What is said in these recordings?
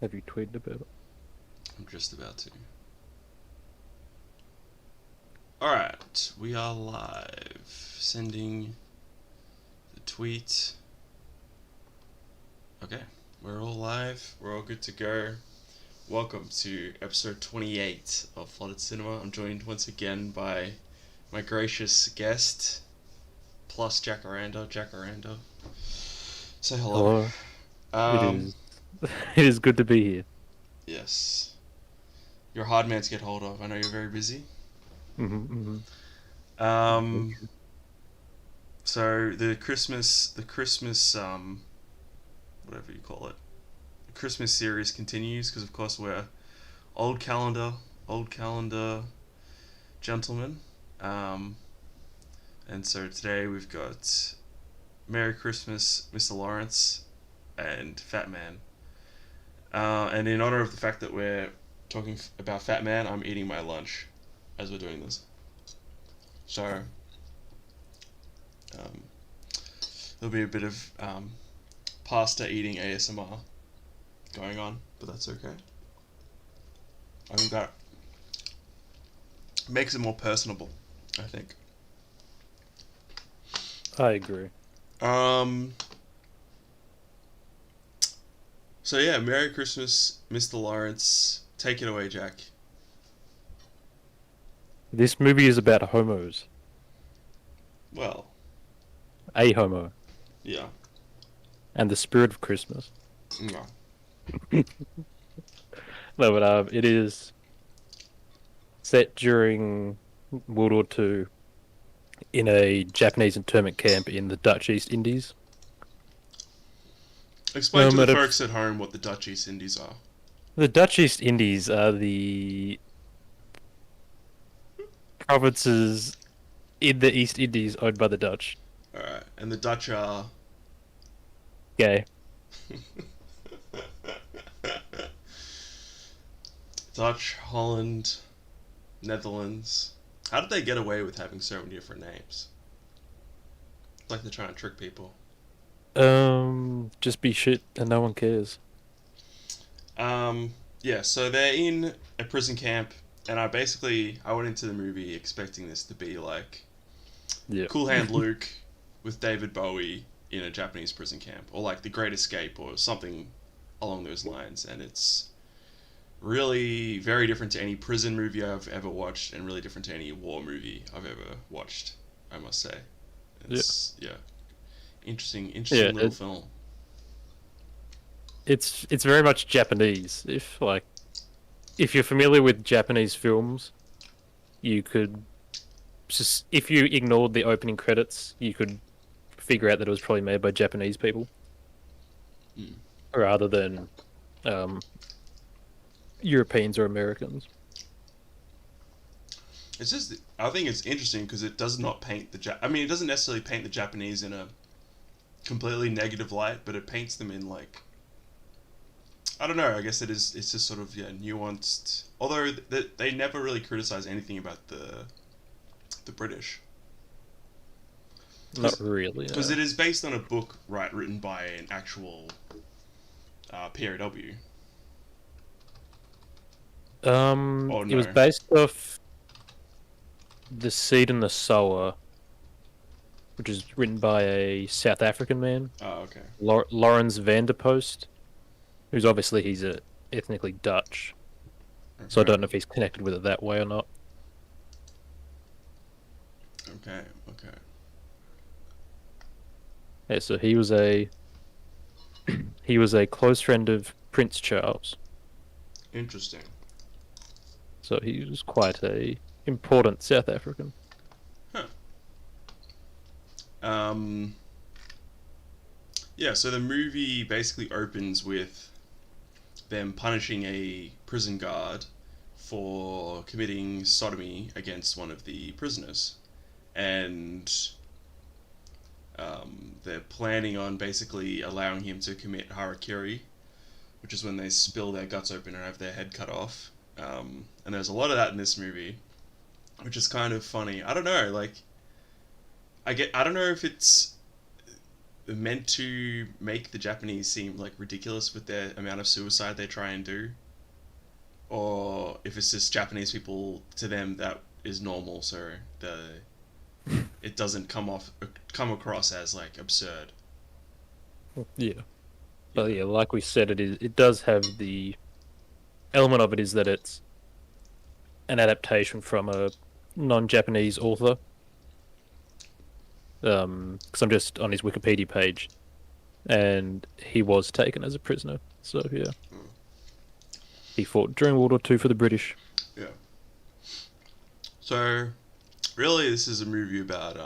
Have you tweeted about it? I'm just about to. Alright, we are live. Sending the tweet. Okay, we're all live. We're all good to go. Welcome to episode 28 of Flooded Cinema. I'm joined once again by my gracious guest, plus Jacaranda. Jacaranda, say hello. Hello. It Um, is. It is good to be here. yes. You're a hard man to get hold of. I know you're very busy. Mm-hmm, Um, mm-hmm. so the Christmas, whatever you call it, the Christmas series continues because of course we're old calendar, old calendar gentlemen. Um, and so today we've got Merry Christmas, Mr. Lawrence, and Fatman. And in honor of the fact that we're talking about Fatman, I'm eating my lunch as we're doing this. So um, there'll be a bit of pasta eating ASMR going on, but that's okay. I think that makes it more personable, I think. I agree. Um, so yeah, Merry Christmas, Mr. Lawrence. Take it away, Jack. This movie is about homos. Well, A homo. yeah. And the spirit of Christmas. No. No, but it is set during World War II in a Japanese internment camp in the Dutch East Indies. Explain to the At a, folks at home what the Dutch East Indies are. the Dutch East Indies are the provinces in the East Indies owned by the Dutch. Alright, and the Dutch are. Gay. Dutch, Holland, Netherlands. How did they get away with having so many different names? It's like they're trying to trick people. Just be shit and no one cares. Um, yeah, so they're in a prison camp, and I went into the movie expecting this to be like Yeah. Cool Hand Luke with David Bowie in a Japanese prison camp, or like The Great Escape, or something along those lines, and it's really very different to any prison movie I've ever watched, and really different to any war movie I've ever watched, I must say. Yeah. It's, yeah, Yeah, interesting little film. it's very much Japanese. If you're familiar with Japanese films, you could just if you ignored the opening credits, you could figure out that it was probably made by Japanese people Mm. rather than um, Europeans or Americans. It's just, I think it's interesting because it does not paint I mean, it doesn't necessarily paint the Japanese in a completely negative light, but it paints them in like, I don't know. I guess it's just sort of, yeah, nuanced. Although they never really criticize anything about the British, Not really. because it is based on a book, right, written by an actual POW. Oh It was no. based off The Seed and the Sower, which is written by a South African man, Oh, okay. Lawrence van der Post, who's obviously he's ethnically Dutch. So I Okay. don't know if he's connected with it that way or not. Okay. Okay. Yeah, so he was a close friend of Prince Charles. Interesting. So he was quite a important South African. Huh. Um. Yeah. So the movie basically opens with them punishing a prison guard for committing sodomy against one of the prisoners, and they're planning on basically allowing him to commit harakiri, which is when they spill their guts open and have their head cut off. And there's a lot of that in this movie, which is kind of funny. I don't know, like I don't know if it's meant to make the Japanese seem like ridiculous with their amount of suicide they try and do, or if it's just Japanese people to them that is normal, so it doesn't come across as like absurd. Yeah. You But know. yeah, like we said, it does have the element of it is that it's an adaptation from a non-Japanese author. Because I'm just on his Wikipedia page, and he was taken as a prisoner. So yeah, Mm. he fought during World War II for the British. Yeah. So really, this is a movie about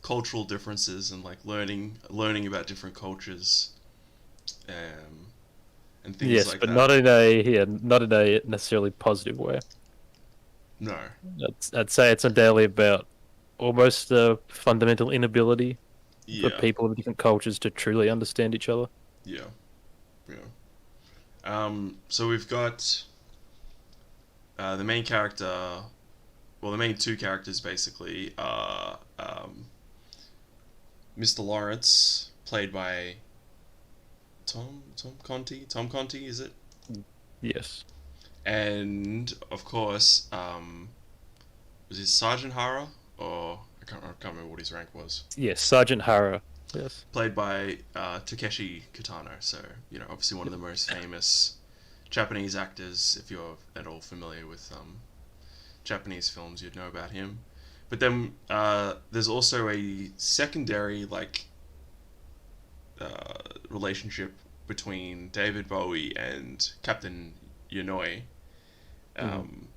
cultural differences and like learning about different cultures, um, and things Yes, like but that. not in a necessarily positive way. No. I'd say it's entirely about almost a fundamental inability for Yeah. people of different cultures to truly understand each other. Yeah. Yeah. So we've got the main character. Well, the main two characters basically are Mr. Lawrence, played by Tom Conti. Tom Conti, is it? Yes, And of course, was it Sergeant Hara, or I can't remember what his rank was. yes, Sergeant Hara. Yes, Played by Takeshi Kitano. So obviously one of the most famous Japanese actors. If you're at all familiar with Japanese films, you'd know about him. But then there's also a secondary relationship between David Bowie and Captain Yonoi. hmm Um,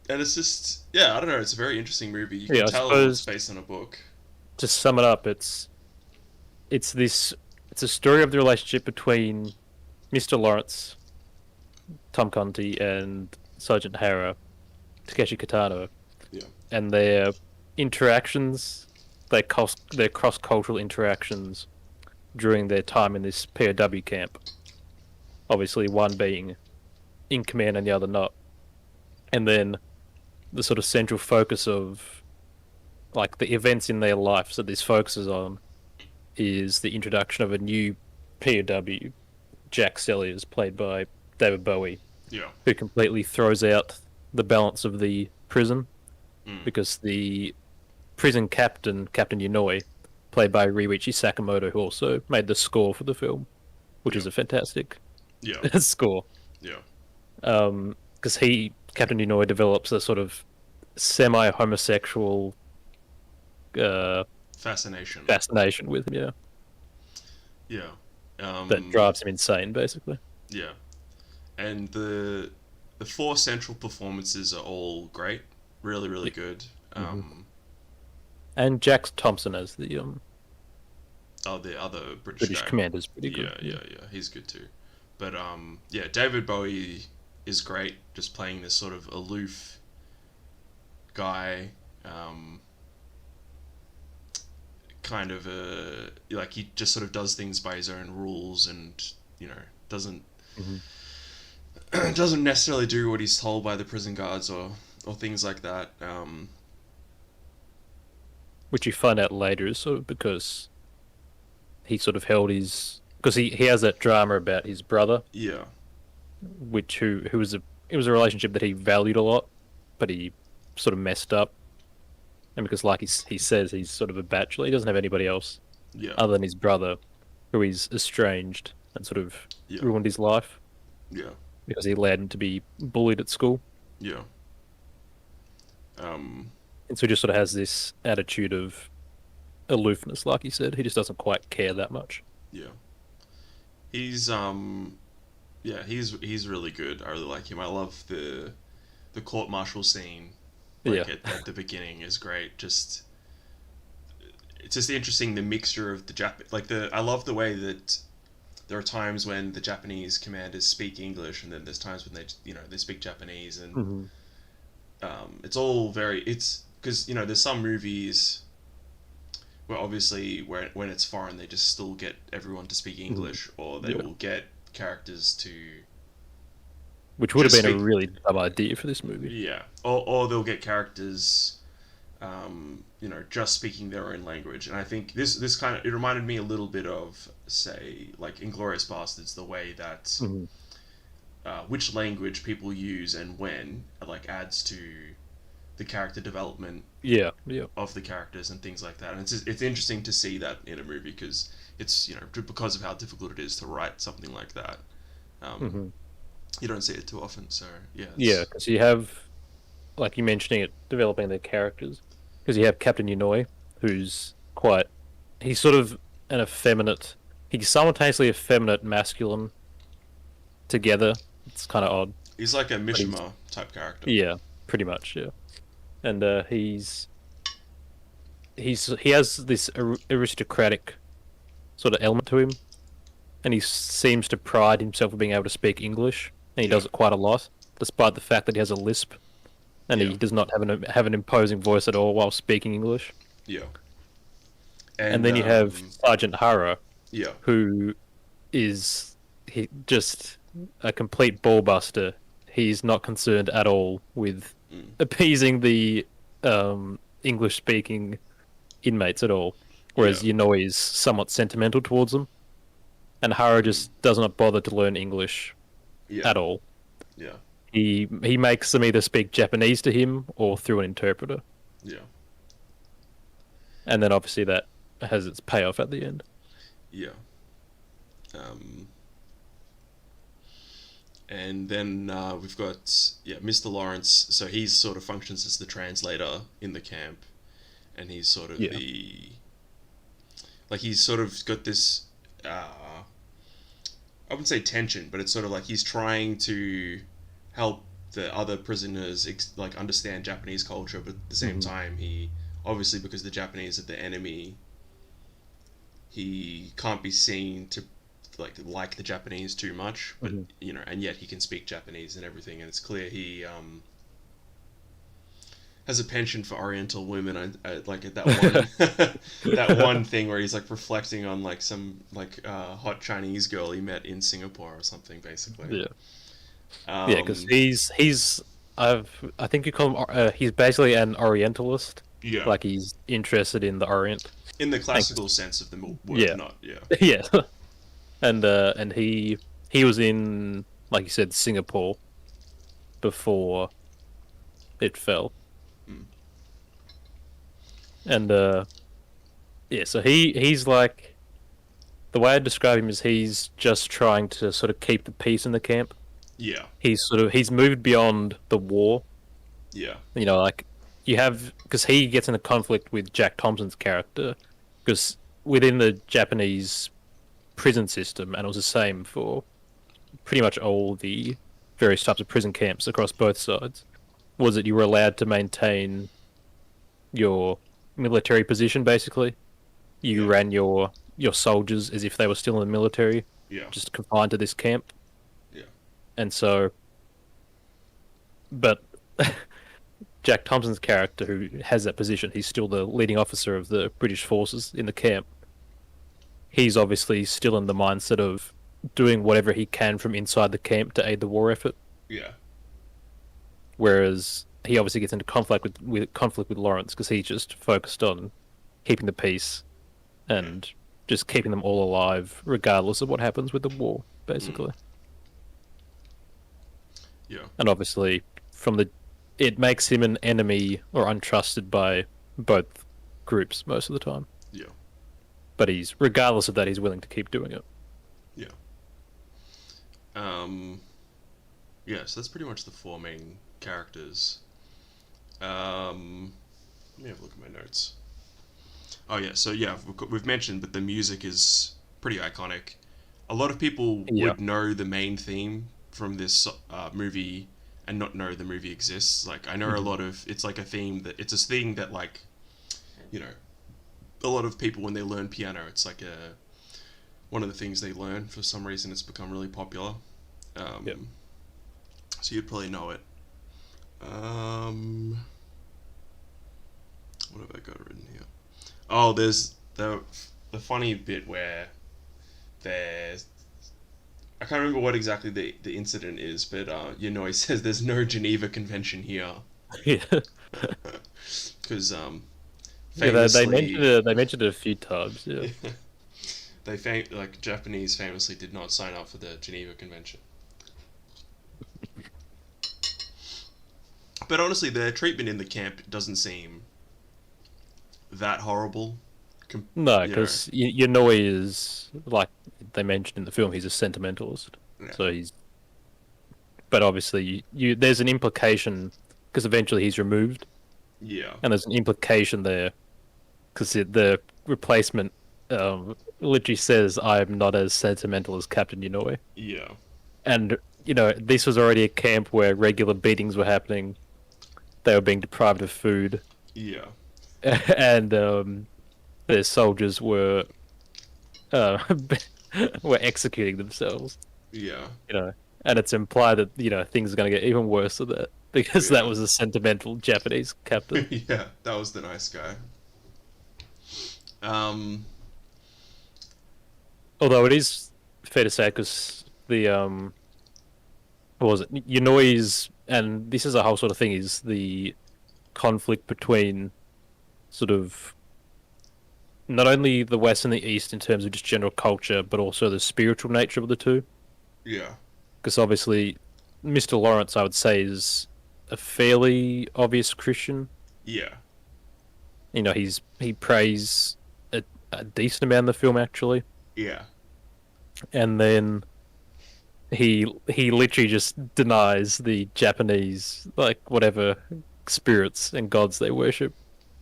and it's just, yeah, I don't know, it's a very interesting movie. You can yeah. I tell it's suppose based on a book. to sum it up, it's this it's a story of the relationship between Mr. Lawrence, Tom Conti, and Sergeant Hara, Takeshi Kitano, Yeah. and their interactions, their cross cultural interactions during their time in this POW camp. Obviously, one being in command and the other not, and then the sort of central focus of like the events in their lives that this focuses on is the introduction of a new POW, Jack Selliers, played by David Bowie, Yeah. who completely throws out the balance of the prison Mm. because the prison captain, Captain Yonoi, played by Ryuichi Sakamoto, who also made the score for the film, which Yeah. is a fantastic Yeah. score. Yeah. Because Captain Yonoi, develops a sort of semi-homosexual uh, Fascination. fascination with him, yeah, Yeah. that drives him insane, basically. Yeah. And the four central performances are all great. Really, really good. Mm-hmm. And Jack Thompson as the Oh, the other British British guy. commander is pretty good. Yeah, Yeah, yeah, yeah. He's good too. But yeah, David Bowie is great. Just playing this sort of aloof guy. Kind of like he just sort of does things by his own rules, and you know doesn't hmm doesn't necessarily do what he's told by the prison guards or things like that. which you find out later is sort of because he sort of held his because he has that drama about his brother, Yeah, which who was a it was a relationship that he valued a lot, but he sort of messed up, and because like he says he's sort of a bachelor, he doesn't have anybody else yeah, other than his brother, who he's estranged and sort of yeah, ruined his life yeah, because he allowed him to be bullied at school. yeah. Um, And so he just sort of has this attitude of aloofness, like he said. He just doesn't quite care that much. yeah. He's yeah, he's really good. I really like him. I love the court martial scene, Yeah. like at the beginning is great. Just it's just interesting the mixture of the like the I love the way that there are times when the Japanese commanders speak English, and then there's times when they speak Japanese, and hmm it's all very it's because there's some movies where obviously when it's foreign they just still get everyone to speak hmm English, or they Yeah. will get characters to Which would have just been a speak. really dumb idea for this movie. Yeah, or they'll get characters just speaking their own language. And I think this kind of it reminded me a little bit of, say, like Inglorious Bastards, the way that Hmm. which language people use and when like adds to the character development Yeah, yeah. of the characters and things like that. And it's interesting to see that in a movie because it's because of how difficult it is to write something like that. Um, Hmm. you don't see it too often, so yeah, Yeah, it's because you have, like you mentioning it, developing their characters. Because you have Captain Yanoi, who's quite, he's sort of an effeminate, he's simultaneously effeminate, masculine together. It's kind of odd, he's like a but he's, Mishima type character. yeah, pretty much, yeah. And he has this aristocratic sort of element to him, and he seems to pride himself on being able to speak English, and he Yeah, does it quite a lot, despite the fact that he has a lisp, and yeah, he does not have an imposing voice at all while speaking English. yeah, And and then you have Sergeant Hara, yeah, who is he just a complete ballbuster. He's not concerned at all with mm, appeasing the English speaking inmates at all. yeah, Whereas Yanoi is somewhat sentimental towards them, and Hara mm, just does not bother to learn English yeah, at all. yeah, He makes them either speak Japanese to him or through an interpreter, yeah, and then obviously that has its payoff at the end. yeah. Um, and then we've got Mr. Lawrence. So he sort of functions as the translator in the camp, and he's sort of Yeah. the like he's sort of got this. I wouldn't say tension, but it's sort of like he's trying to help the other prisoners like understand Japanese culture, but at the same Hmm. time, he obviously because the Japanese are the enemy, he can't be seen to like the Japanese too much. But Hmm. and yet he can speak Japanese and everything, and it's clear he has a penchant for Oriental women. Like at that one that one thing where he's like reflecting on like some like hot Chinese girl he met in Singapore or something, basically. Yeah. Yeah, because Um, I think you call him he's basically an Orientalist, yeah, like he's interested in the Orient. in the And classical sense of the word, yeah, not yeah, yeah, and he was in, like you said, Singapore before it fell, mm, and yeah, so he's like, the way I describe him is he's just trying to sort of keep the peace in the camp. yeah, He's moved beyond the war. yeah, Like you have, because he gets in a conflict with Jack Thompson's character, because within the Japanese prison system, and it was the same for pretty much all the various types of prison camps across both sides, was that you were allowed to maintain your military position. Basically, you yeah, ran your soldiers as if they were still in the military, yeah, just confined to this camp. yeah, And so, but Jack Thompson's character, who has that position, he's still the leading officer of the British forces in the camp. He's obviously still in the mindset of doing whatever he can from inside the camp to aid the war effort. yeah, Whereas he obviously gets into conflict with Lawrence because he's just focused on keeping the peace yeah, and just keeping them all alive, regardless of what happens with the war, mm, basically. yeah, And obviously, from the it makes him an enemy or untrusted by both groups most of the time. yeah, But he's regardless of that, he's willing to keep doing it. yeah. Um, yeah, so that's pretty much the four main characters. Let me have a look at my notes. Oh yeah, so yeah, we've mentioned, but the music is pretty iconic. A lot of people Yeah. would know the main theme from this movie and not know the movie exists. Like I know a Hmm. lot of it's like a theme that it's a thing that like you know a lot of people when they learn piano, it's like a one of the things they learn for some reason. It's become really popular. Yep. Um, so you'd probably know it. Um, what have I got written here? Oh, there's the funny bit where there's I can't remember what exactly the incident is, but he says there's no Geneva Convention here. Yeah. because Yeah, famously, they mentioned it a few times. Yeah. like Japanese famously did not sign up for the Geneva Convention. But honestly, their treatment in the camp doesn't seem that horrible. No, You know, because you know he is like they mentioned in the film. He's a sentimentalist, yeah, so he's. But obviously, you there's an implication because eventually he's removed, yeah, and there's an implication there because the replacement literally says, "I'm not as sentimental as Captain Inouye," yeah, and this was already a camp where regular beatings were happening. They were being deprived of food, yeah, and their soldiers uh, were executing themselves. yeah, You know, and it's implied that things are going to get even worse than that because that yeah, was a sentimental Japanese captain. yeah. That was the nice guy. Um, Although it is fair to say because the what was it? Yanoi's, and this is a whole sort of thing, is the conflict between sort of not only the West and the East in terms of just general culture, but also the spiritual nature of the two. yeah, Because obviously, Mr. Lawrence, I would say, is a fairly obvious Christian. yeah, He prays a decent amount in the film actually, yeah, and then he literally just denies the Japanese like whatever spirits and gods they worship.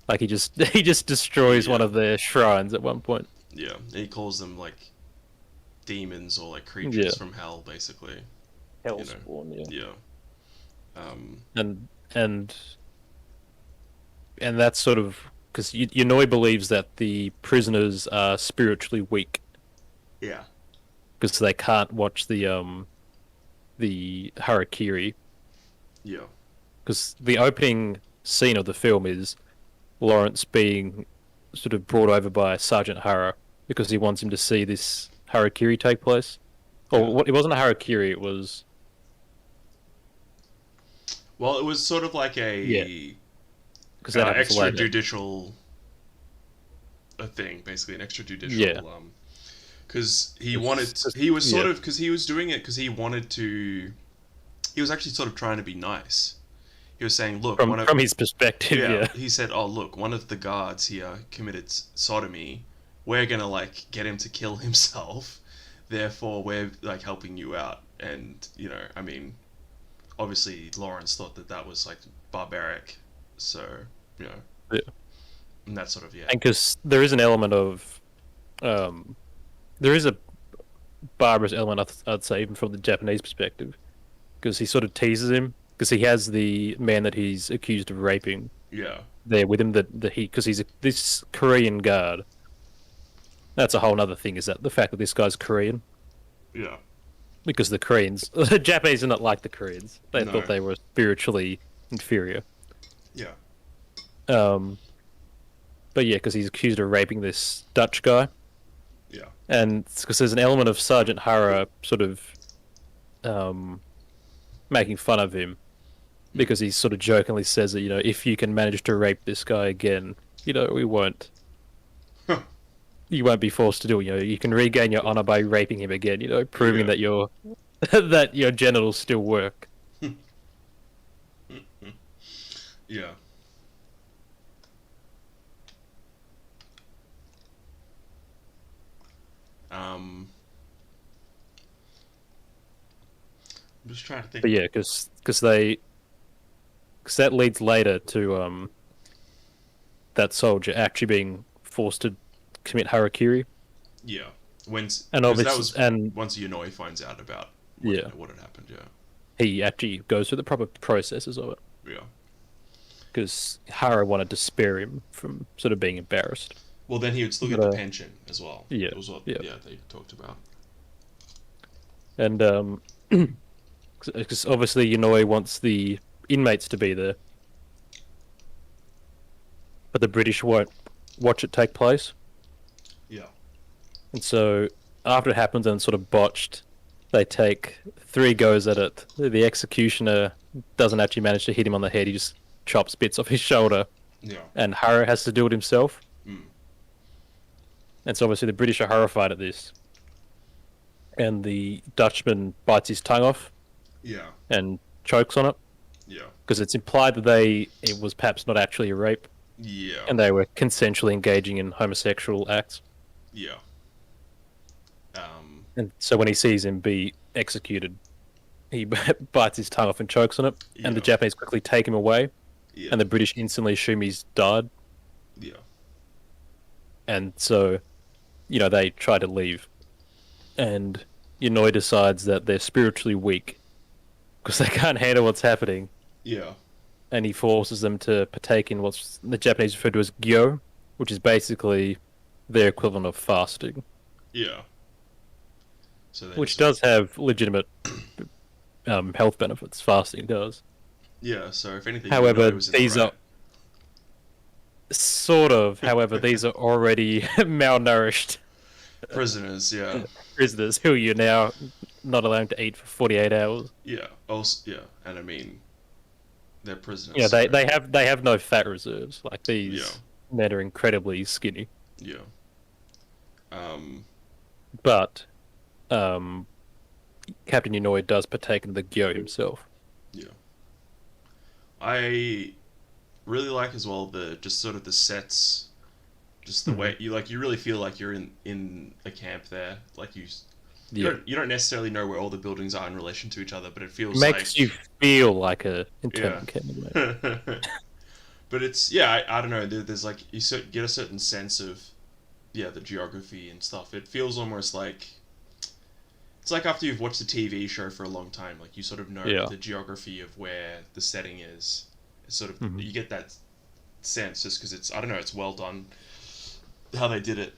Like he just destroys one yeah, of their shrines at one point. yeah. And he calls them like demons or like Yeah, creatures from hell, basically. You know, Hellspawn. Yeah, yeah. Um, and and and that's sort of because Yonoi believes that the prisoners are spiritually weak yeah, because they can't watch the harakiri. yeah, Because the opening scene of the film is Lawrence being sort of brought over by Sergeant Hara because he wants him to see this harakiri take place. yeah. Or what? It wasn't a harakiri. It was Well, it was sort of like yeah, a because that happens later. extrajudicial a thing, basically an Yeah, extrajudicial. Because it's he was sort yeah, of because he was doing it because he wanted to. He was actually sort of trying to be nice. He was saying, "Look, one of from his perspective. yeah." Yeah, He said, "Oh, look, one of the guards here committed sodomy. We're gonna like get him to kill himself. Therefore, we're like helping you out." And I mean, obviously Lawrence thought that that was like barbaric, so you know, yeah. and that sort of yeah, And because there is an element of um, there is a barbarous element, I'd say, even from the Japanese perspective, because he sort of teases him because he has the man that he's accused of raping yeah, there with him that he because this Korean guard. That's a whole other thing. Is that the fact that this guy's Korean? yeah, Because the Koreans, the Japanese are not like the Koreans. They no, thought they were spiritually inferior. yeah, Um, but yeah, because he's accused of raping this Dutch guy, yeah, and because there's an element of Sergeant Hara sort of um, making fun of him because he sort of jokingly says that if you can manage to rape this guy again, we won't. huh, You won't be forced to do it. You can regain your honor by raping him again. Proving yeah, that that your genitals still work. yeah. Um, I'm just trying to think. But yeah, because that leads later to that soldier actually being forced to commit harakiri, Yeah, once and because that obviously, was and once Yonoi finds out about yeah, what had happened. Yeah, he actually goes through the proper processes of it yeah. because Hara wanted to spare him from sort of being embarrassed. Well, then he would still get But the pension as well. yeah, It was what yeah, yeah they talked about. and because obviously Inouye wants the inmates to be there, but the British won't watch it take place. Yeah, And so after it happens and it's sort of botched, they take three goes at it. The executioner doesn't actually manage to hit him on the head. He just chops bits off his shoulder. Yeah. and Harrow has to do it himself. Mm. And so obviously the British are horrified at this, and the Dutchman bites his tongue off Yeah. and chokes on it Yeah. because it's implied that it was perhaps not actually a rape Yeah. and they were consensually engaging in homosexual acts. Yeah. Um. And so when he sees him be executed, he bites his tongue off and chokes on it. And the Yeah. Japanese quickly take him away, Yeah. and the British instantly assume he's died. Yeah. And so, they try to leave. And Yonoi decides that they're spiritually weak because they can't handle what's happening. Yeah. And he forces them to partake in what's the Japanese refer to as gyo, which is basically their equivalent of fasting, Yeah. So they which just. does have legitimate health benefits. Fasting does. Yeah. So if anything, you know However, it was in the these are right. sort of. However, these are already malnourished Prisoners. Yeah. prisoners who you're now not allowed to eat for 48 hours. Yeah. Also. Yeah. And I mean, they're prisoners. Yeah, So they have no fat reserves. Like yeah. these men are incredibly skinny. Yeah. Um. But um, Captain Yonoi does partake in the gyo himself. Yeah. I really like as well the just sort of the sets, just the Mhm. way you really feel like you're in a camp there. Like you Yeah, don't necessarily know where all the buildings are in relation to each other, but it it feels like makes you feel like a yeah. internment camp. Mate. But it's yeah, I don't know. There's like get a certain sense of yeah the geography and stuff. It feels almost like it's like after you've watched a TV show for a long time, like you sort of know Yeah. the geography of where the setting is. It's sort of Mhm. you get that sense just because it's I don't know it's well done how they did it.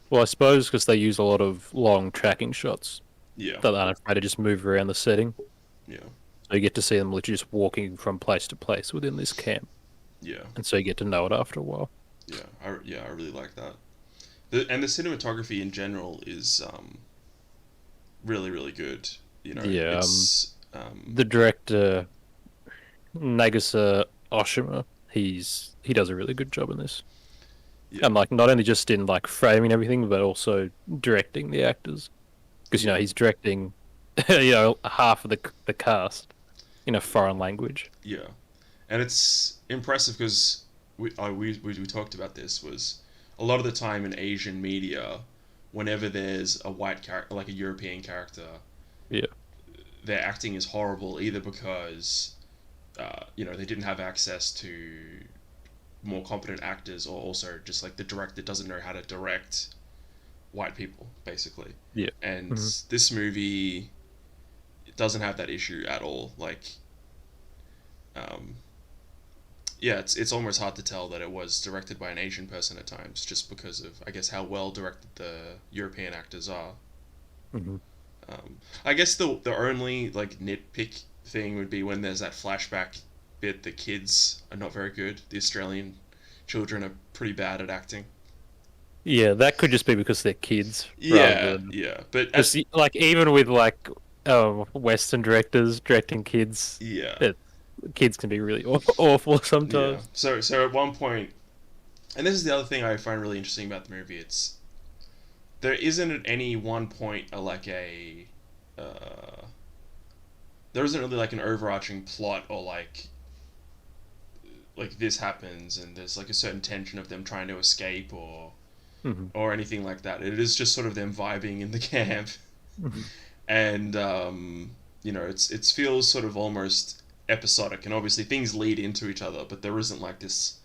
Well, I suppose because they use a lot of long tracking shots Yeah, that aren't afraid to just move around the setting. yeah, So you get to see them literally just walking from place to place within this camp, yeah, and so you get to know it after a while. yeah. I really like that. And the cinematography in general is really really good. You know, Yeah, it's the director Nagisa Oshima, he does a really good job in this, yeah, and like not only just in like framing everything, but also directing the actors because yeah, he's directing half of the cast in a foreign language. yeah. And it's impressive because we talked about this was a lot of the time in Asian media, whenever there's a white character like a European character, Yeah. their acting is horrible either because they didn't have access to more competent actors or also just like the director doesn't know how to direct white people basically. Yeah. And Hmm. this movie doesn't have that issue at all. Like um, yeah, it's almost hard to tell that it was directed by an Asian person at times, just because of I guess how well directed the European actors are. Hmm. I guess the only like nitpick thing would be when there's that flashback bit. The kids are not very good. The Australian children are pretty bad at acting. Yeah, that could just be because they're kids rather Yeah, than yeah, but because like even with like Western directors directing kids, yeah, it, kids can be really awful yeah. sometimes. So at one point, and this is the other thing I find really interesting about the movie. It's there isn't at any one point uh, there isn't really like an overarching plot or like this happens and there's like a certain tension of them trying to escape Hmm. or anything like that. It is just sort of them vibing in the camp, Hmm. and it feels sort of almost episodic, and obviously things lead into each other, but there isn't like this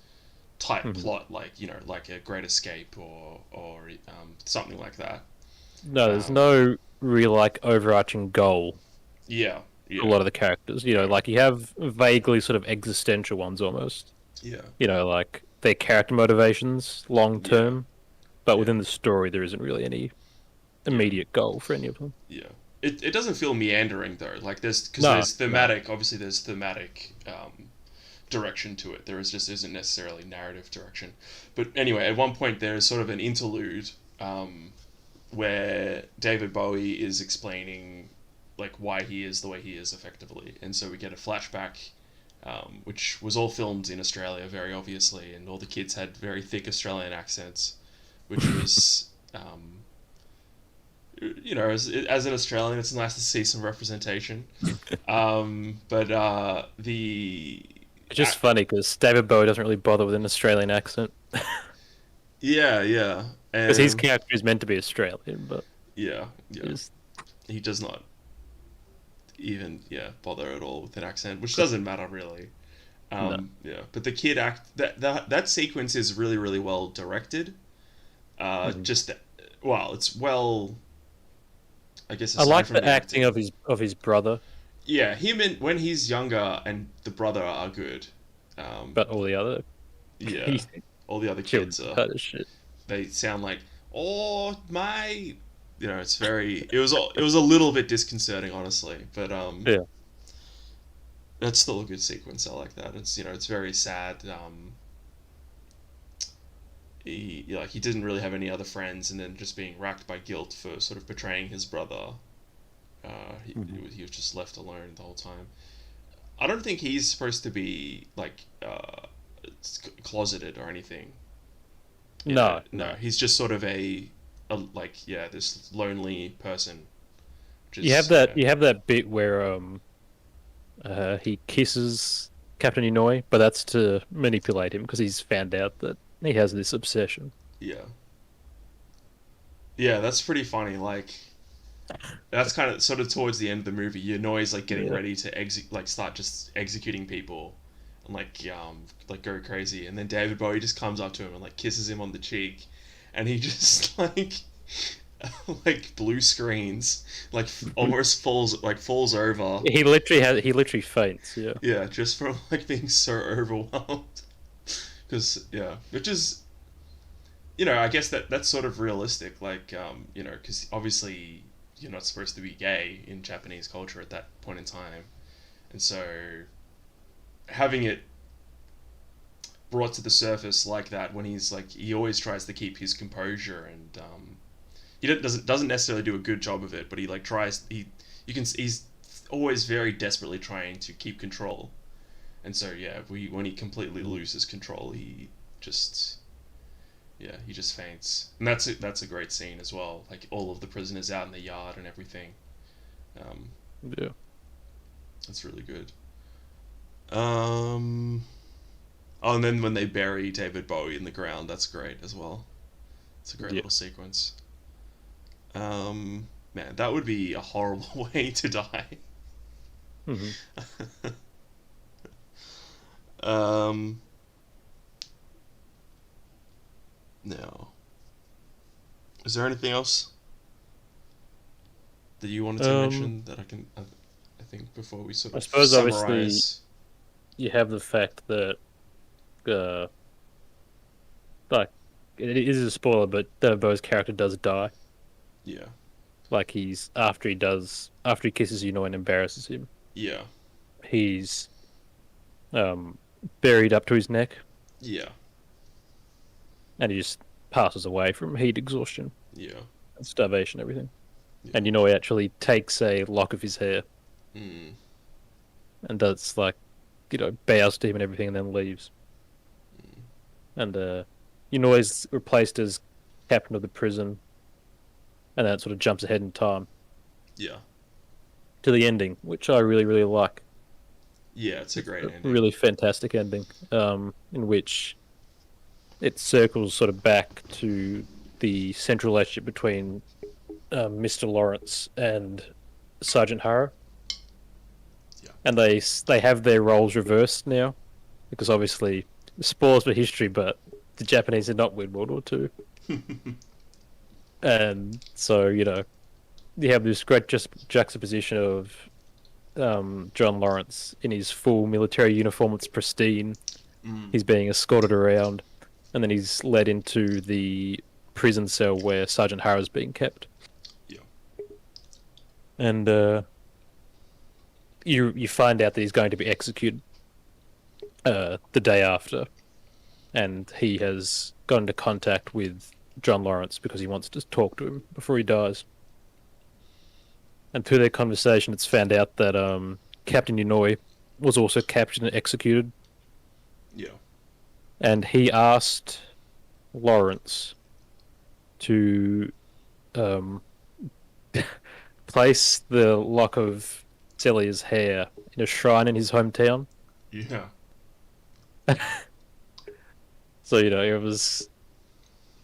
tight Hmm. plot like like a Great Escape or something like that. No, there's Um, no real like overarching goal yeah, for a yeah, lot of the characters. yeah, Like you have vaguely sort of existential ones almost. yeah, Like their character motivations long yeah, term, but yeah, within the story there isn't really any yeah, immediate goal for any of them. yeah. It doesn't feel meandering though. Like there's because No, there's no. thematic. Obviously, there's thematic direction to it. There is just isn't necessarily narrative direction. But anyway, at one point there is sort of an interlude where David Bowie is explaining like why he is the way he is effectively, and so we get a flashback which was all filmed in Australia, very obviously, and all the kids had very thick Australian accents, which was, as an Australian, it's nice to see some representation. But the It's just funny because David Bowie doesn't really bother with an Australian accent yeah, yeah, because his and character is meant to be Australian, but yeah, yeah, just he does not even bother at all with an accent, which doesn't matter really. no. Yeah, but the kid that sequence is really really well directed. Mhm. Just well, it's well. I guess I aside like from the the acting acting, of his brother, yeah, him and when he's younger and the brother are good. Um, but all the other yeah, he all the other killed kids are. cut of shit. They sound like, oh my, it's very. It was a little bit disconcerting, honestly, but Yeah, that's still a good sequence. I like that. It's very sad. He didn't really have any other friends, and then just being racked by guilt for sort of betraying his brother. hmm He was just left alone the whole time. I don't think he's supposed to be like closeted or anything. no, No, no. he's just sort of this lonely person. Which You have is that you have that bit where he kisses Captain Inouye, but that's to manipulate him because he's found out that he has this obsession. yeah, yeah. That's pretty funny. Like that's kind of sort of towards the end of the movie. Inouye's like getting Yeah. ready to start just executing people, and like go crazy, and then David Bowie just comes up to him and like kisses him on the cheek, and he just like blue screens, like almost falls over. He literally faints. Yeah. Yeah, just from like being so overwhelmed. Because which is I guess that's sort of realistic. Like because obviously you're not supposed to be gay in Japanese culture at that point in time, and so having it brought to the surface like that when he's like he always tries to keep his composure and doesn't necessarily do a good job of it, but he like tries he's always very desperately trying to keep control. And so when he completely loses control, just he just faints, and that's a great scene as well. Like all of the prisoners out in the yard and everything. Um, Yeah. that's really good. Um, oh, and then when they bury David Bowie in the ground, that's great as well. It's a great Yeah. little sequence. Man, that would be a horrible way to die. hmm um, no. Is there anything else that you wanted to Um, mention that I think before we sort I of suppose obviously summarize? you have the fact that uh, like it is a spoiler, but David Bowie's character does die. Yeah, Like he's after he kisses Yuno and embarrasses him, yeah, he's um buried up to his neck, yeah, and he just passes away from heat exhaustion yeah, and starvation, everything. yeah. And he actually takes a lock of his hair Mm, and does like bows to him and everything, and then leaves. mm, And is replaced as captain of the prison, and then it sort of jumps ahead in time yeah, to the ending, which I really really like. yeah. It's a It's great a ending. really fantastic ending, in which it circles sort of back to the central relationship between Mr. Lawrence and Sergeant Hara, Yeah, and they have their roles reversed now because obviously spoilers for history, but the Japanese did not win World War Two, and so you have this great juxtaposition of John Lawrence in his full military uniform. It's pristine. mm, He's being escorted around, and then he's led into the prison cell where Sergeant Hara's being kept. yeah, And you find out that he's going to be executed the day after, and he has got into contact with John Lawrence because he wants to talk to him before he dies. And through their conversation, it's found out that Captain Inouye was also captured and executed, Yeah. and he asked Lawrence to um, place the lock of Celia's hair in a shrine in his hometown. Yeah. So it was.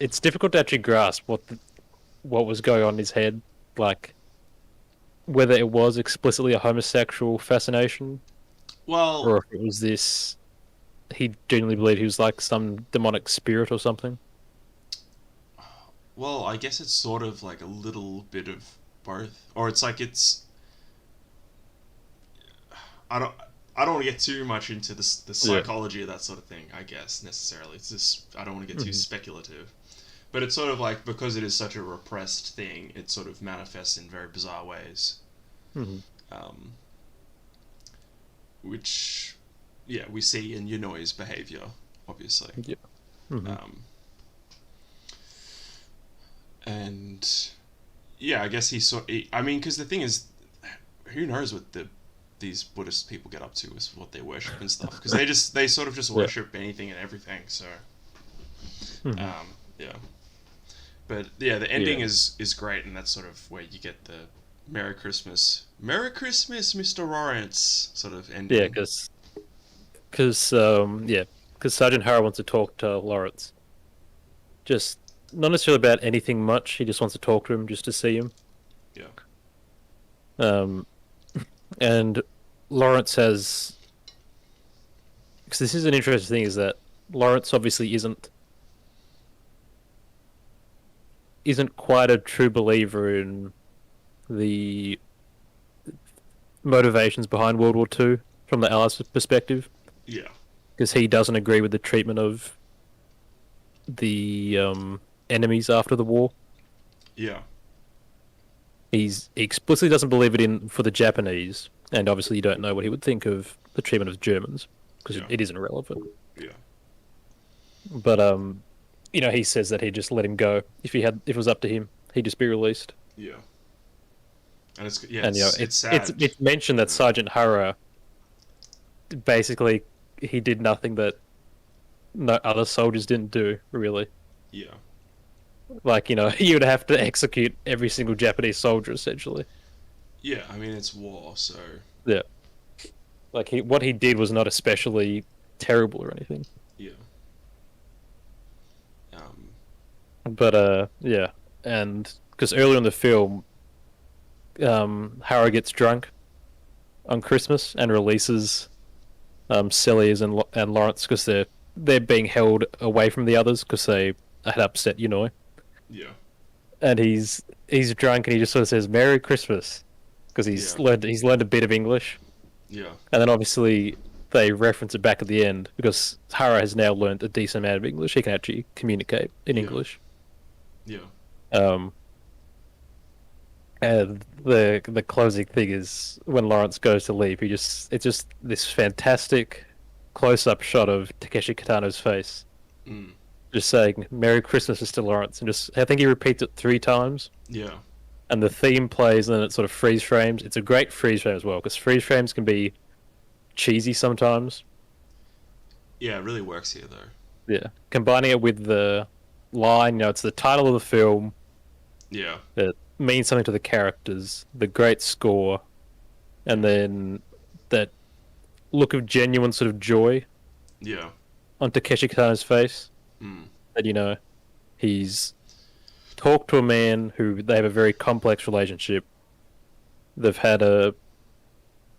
It's difficult to actually grasp what was going on in his head, like whether it was explicitly a homosexual fascination Well, or if it was this. He genuinely believed he was like some demonic spirit or something. I guess it's sort of like a little bit of both, or it's like it's. I don't. I don't want to get too much into the Yeah. psychology of that sort of thing. I guess necessarily, it's just I don't want to get too Hmm. speculative. But it's sort of like because it is such a repressed thing, it sort of manifests in very bizarre ways. Hmm. Um, which, yeah, we see in Yanoi's behavior, obviously. Yeah. Hmm. Um, and yeah, I guess I mean, because the thing is, who knows what these Buddhist people get up to with what they worship and stuff? Because they sort of just Yeah. worship anything and everything. So, Hmm. yeah. But yeah, the ending Yeah. is great, and that's sort of where you get the Merry Christmas, Mr. Lawrence sort of Yeah. ending. Because Sergeant Harrow wants to talk to Lawrence. Just not necessarily about anything much. He just wants to talk to him, just to see him. Yeah, Um, and Lawrence has because this is an interesting thing is that Lawrence obviously isn't quite a true believer in the motivations behind World War II from the Allies' perspective, yeah, because he doesn't agree with the treatment of the enemies after the war. yeah, He explicitly doesn't believe it in for the Japanese, and obviously you don't know what he would think of the treatment of Germans because yeah, it isn't relevant. yeah, But he says that he'd just let him go if it was up to him, he'd just be released. yeah. And And it's it's sad. it's mentioned that Sergeant Hara basically he did nothing that no other soldiers didn't do really. Yeah, Like you would have to execute every single Japanese soldier essentially. yeah. I mean, it's war, so Yeah, like what he did was not especially terrible or anything. yeah. Um, But yeah, and because earlier in the film, Hara gets drunk on Christmas and releases Celia's and Lawrence because they're being held away from the others because they had upset yeah, and he's drunk and he just sort of says Merry Christmas because yeah, he's learned a bit of English, yeah, and then obviously they reference it back at the end because Hara has now learned a decent amount of English. He can actually communicate in yeah, English. yeah, Um, and the closing thing is when Lawrence goes to leave, it's just this fantastic close up shot of Takeshi Kitano's face, mm, just saying "Merry Christmas, Mr. Lawrence," and just I think he repeats it 3 times, yeah, and the theme plays, and then it sort of freeze frames. It's a great freeze frame as well because freeze frames can be cheesy sometimes. yeah. It really works here, though. Yeah, combining it with the line, it's the title of the film. Yeah, It means something to the characters. The great score, and yeah, then that look of genuine sort of joy yeah, on Takeshi Kitano's face. mm, That he's talked to a man who they have a very complex relationship. They've had a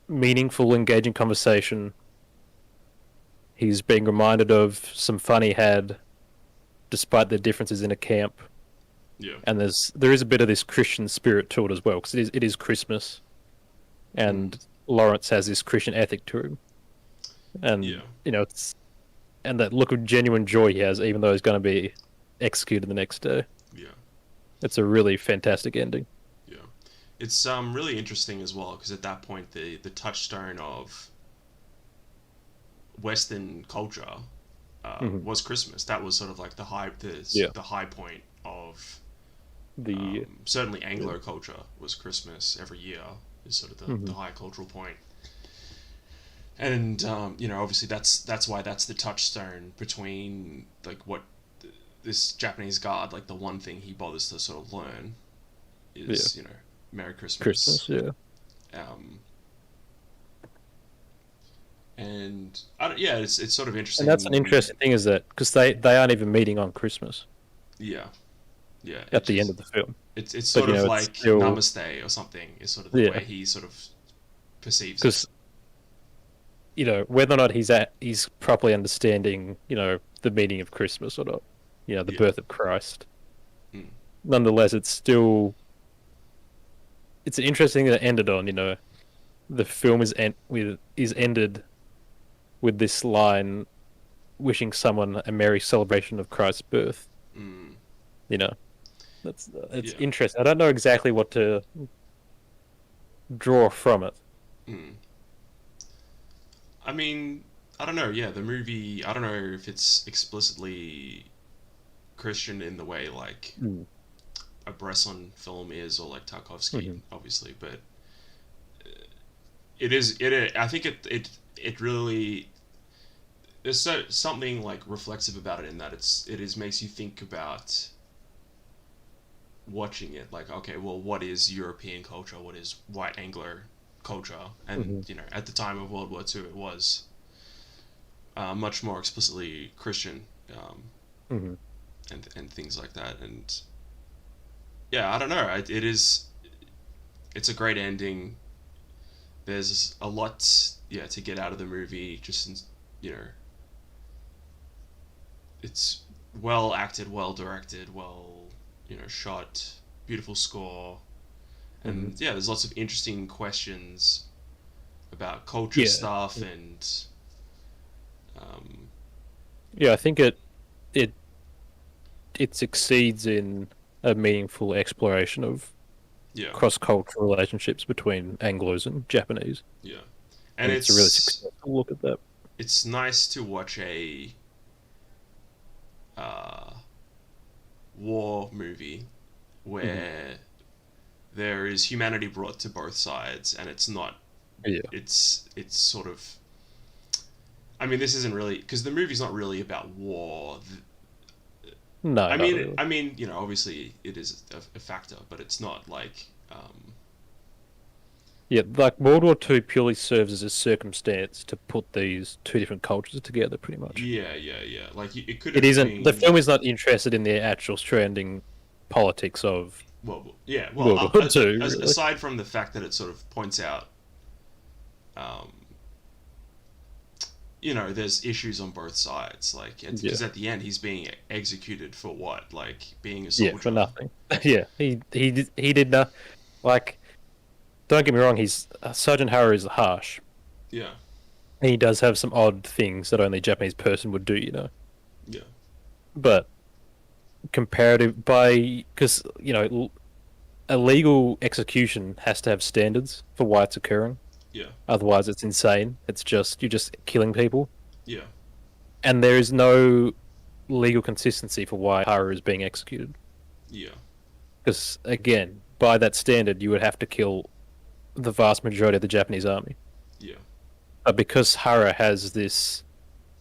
meaningful, engaging conversation. He's being reminded of some fun he had despite their differences in a camp. yeah, And there is a bit of this Christian spirit to it as well because it is Christmas, mm, and Lawrence has this Christian ethic to him, yeah, and it's and that look of genuine joy he has, even though he's going to be executed the next day. yeah, It's a really fantastic ending. yeah. It's really interesting as well because at that point the touchstone of Western culture Hmm. was Christmas. That was sort of like Yeah. the high point of The certainly yeah. Anglo culture was Christmas every year is sort of the Hmm. high cultural point. And obviously that's why that's the touchstone between like what this Japanese guard, like the one thing he bothers to sort of learn Yeah, is Merry Christmas. Christmas. Yeah, Um, and yeah, it's sort of and that's an interesting. interesting thing, is that because they aren't even meeting on Christmas Yeah, yeah, it at the end just of the film, it's but sort of it's like still, Namaste or something is sort of the yeah, way he sort of perceives it. because whether or not he's properly understanding the meaning of Christmas or not, the Yeah. birth of Christ. Mm. Nonetheless, it's interesting that it ended on, the film is ended with this line, wishing someone a merry celebration of Christ's birth. Mm. You know, that's it's Yeah. interesting. I don't know exactly what to draw from it. Mm. I mean, I don't know. Yeah, the movie. I don't know if it's explicitly Christian in the way like Mm. a Bresson film is, or like Tarkovsky, Hmm. obviously. But it is. I think it really. There's something like reflexive about it in that it is makes you think about watching it. Like, okay, well, what is European culture? What is white Anglo culture? And Hmm. at the time of World War II, it was much more explicitly Christian, Hmm. and things like that. And yeah, I don't know. It is. It's a great ending. There's a lot, yeah, to get out of the movie. Just you know, it's well acted, well directed, well shot, beautiful score, Hmm. and yeah, there's lots of interesting questions about culture Yeah, stuff and um, yeah. I think it it succeeds in a meaningful exploration of yeah, cross-cultural relationships between Anglos and Japanese. yeah, I and think it's a really successful look at that. it's nice to watch a uh, war movie Hmm. where there is humanity brought to both sides, and it's not. Yeah. It's sort of. I mean, this isn't really because the movie's not really about war. No, I not mean, really. obviously it is a factor, but it's not like. Yeah, like World War Two purely serves as a circumstance to put these two different cultures together, pretty much. Yeah, yeah, yeah. Like it could It have isn't. The been. film is not interested in the actual surrounding politics of Well, yeah. Well, World War Two, really. aside from the fact that it sort of points out, um, there's issues on both sides. Like, Yeah, because at the end he's being executed for what? Like being a yeah, for soldier. nothing. Yeah, he did not like. Don't get me wrong. Sergeant Harrow is harsh. Yeah, He does have some odd things that only a Japanese person would do, yeah, But comparative by because a legal execution has to have standards for why it's occurring. yeah, Otherwise, it's insane. You're just killing people, yeah, and there is no legal consistency for why Haru is being executed. yeah, Because again, by that standard, you would have to kill the vast majority of the Japanese army. yeah, But because Hara has this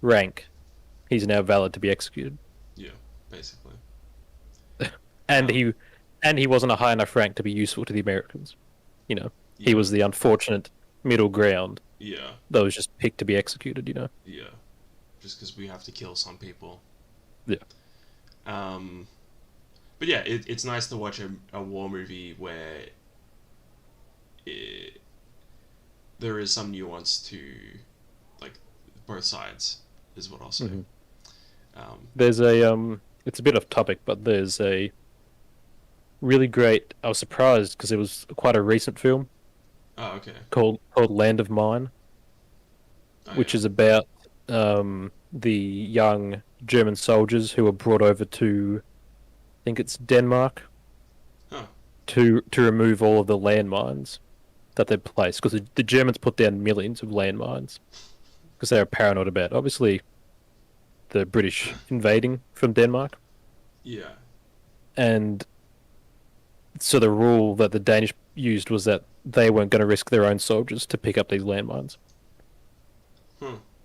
rank, he's now valid to be executed, yeah. Basically. and Um, he wasn't a high enough rank to be useful to the Americans. He yeah, was the unfortunate middle ground yeah, that was just picked to be executed. yeah. Just because we have to kill some people. Yeah. Um, but yeah, it's nice to watch a war movie where it, there is some nuance to like both sides, is what I'll say. Hmm. Um, There's it's a bit off topic, but there's a really great. I was surprised because it was quite a recent film oh, okay. called Land of Mine, Oh which yeah. is about the young German soldiers who were brought over to, I think it's Denmark, Huh. to remove all of the landmines that they'd placed, because the Germans put down millions of landmines because they were paranoid about obviously the British invading from Denmark, Yeah. and so the rule that the Danish used was that they weren't going to risk their own soldiers to pick up these landmines.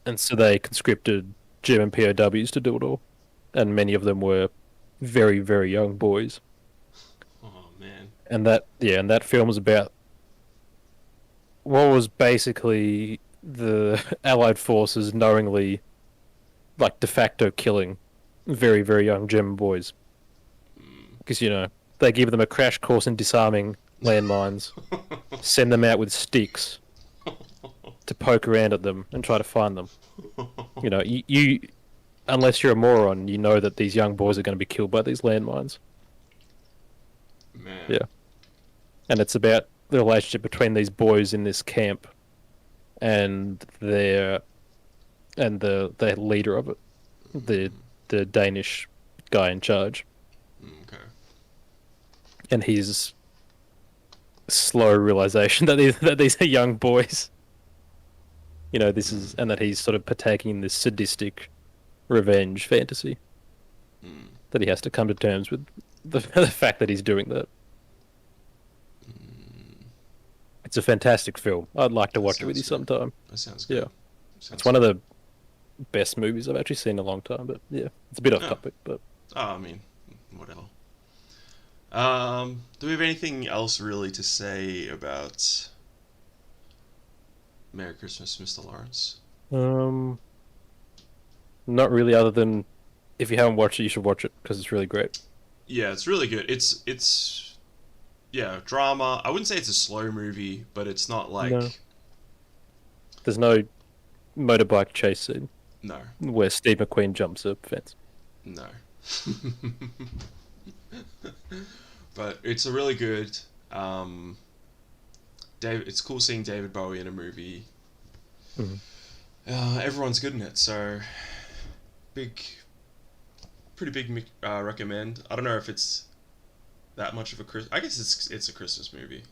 and so they conscripted German POWs to do it all, and many of them were very, very young boys. Oh man. And that film was about what was basically the Allied forces knowingly, like de facto killing very, very young German boys. Mm. Because, they give them a crash course in disarming landmines, send them out with sticks to poke around at them and try to find them. You unless you're a moron, you know that these young boys are going to be killed by these landmines. Man. Yeah. And it's about the relationship between these boys in this camp and the leader of it, the the Danish guy in charge, Okay. and his slow realization that these are young boys. This is, and that he's sort of partaking in this sadistic revenge fantasy Mm. that he has to come to terms with the fact that he's doing that. Mm. It's a fantastic film. I'd like to That watch it with you sounds good. sometime. That sounds Yeah, good. Sounds it's one of good. the best movies I've actually seen in a long time. But yeah, it's a bit off Yeah. topic, but Oh, I mean, whatever. Do we have anything else really to say about Merry Christmas, Mr. Lawrence? um, not really. Other than if you haven't watched it, you should watch it because it's really great. Yeah, it's really good. It's yeah, drama. I wouldn't say it's a slow movie, but it's not No, like there's no motorbike chase scene no, where Steve McQueen jumps a fence. no. But it's a really good. David, it's cool seeing David Bowie in a movie. Mhm. Everyone's good in it, so big, pretty big recommend. I don't know if it's that much of a Chris. I guess it's a Christmas movie.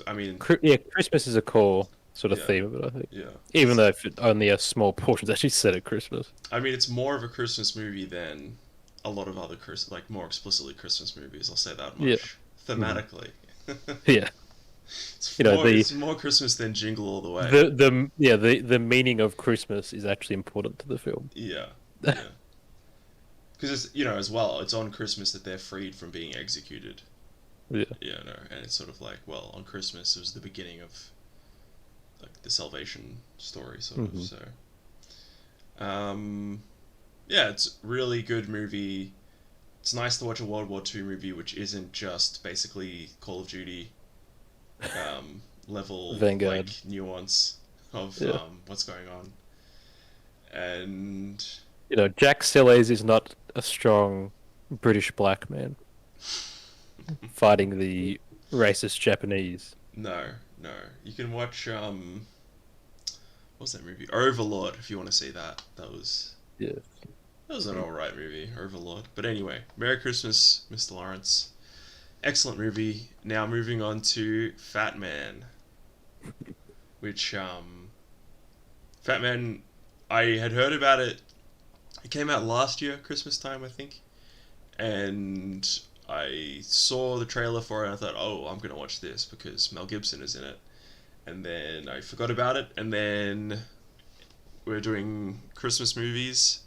I mean, Yeah, Christmas is a core sort of yeah, theme of it, I think. yeah. Even though if only a small portion is actually set at Christmas. I mean, it's more of a Christmas movie than a lot of other like more explicitly Christmas movies. I'll say that Yeah. much. Mhm. Thematically, Yeah. it's You know, more the it's more Christmas than Jingle All the Way. the meaning of Christmas is actually important to the film. Yeah, yeah. Because it's as well. It's on Christmas that they're freed from being executed. Yeah. No, and it's sort of like, well, on Christmas it was the beginning of like the salvation story, sort of. Mhm. So, yeah, it's a really good movie. It's nice to watch a World War II movie which isn't just basically Call of Duty level Vanguard. like nuance of Yeah. what's going on. And Jack Sellers is not a strong British black man fighting the racist Japanese. no, no, you can watch what's that movie? Overlord, if you want to see that. Yeah. That was an alright movie, Overlord. But anyway, Merry Christmas, Mr. Lawrence. Excellent movie. Now moving on to Fatman, which Fatman, I had heard about it. It came out last year, Christmas time, I think, and I saw the trailer for it and I thought, oh, I'm gonna watch this because Mel Gibson is in it. And then I forgot about it, and then we're doing Christmas movies,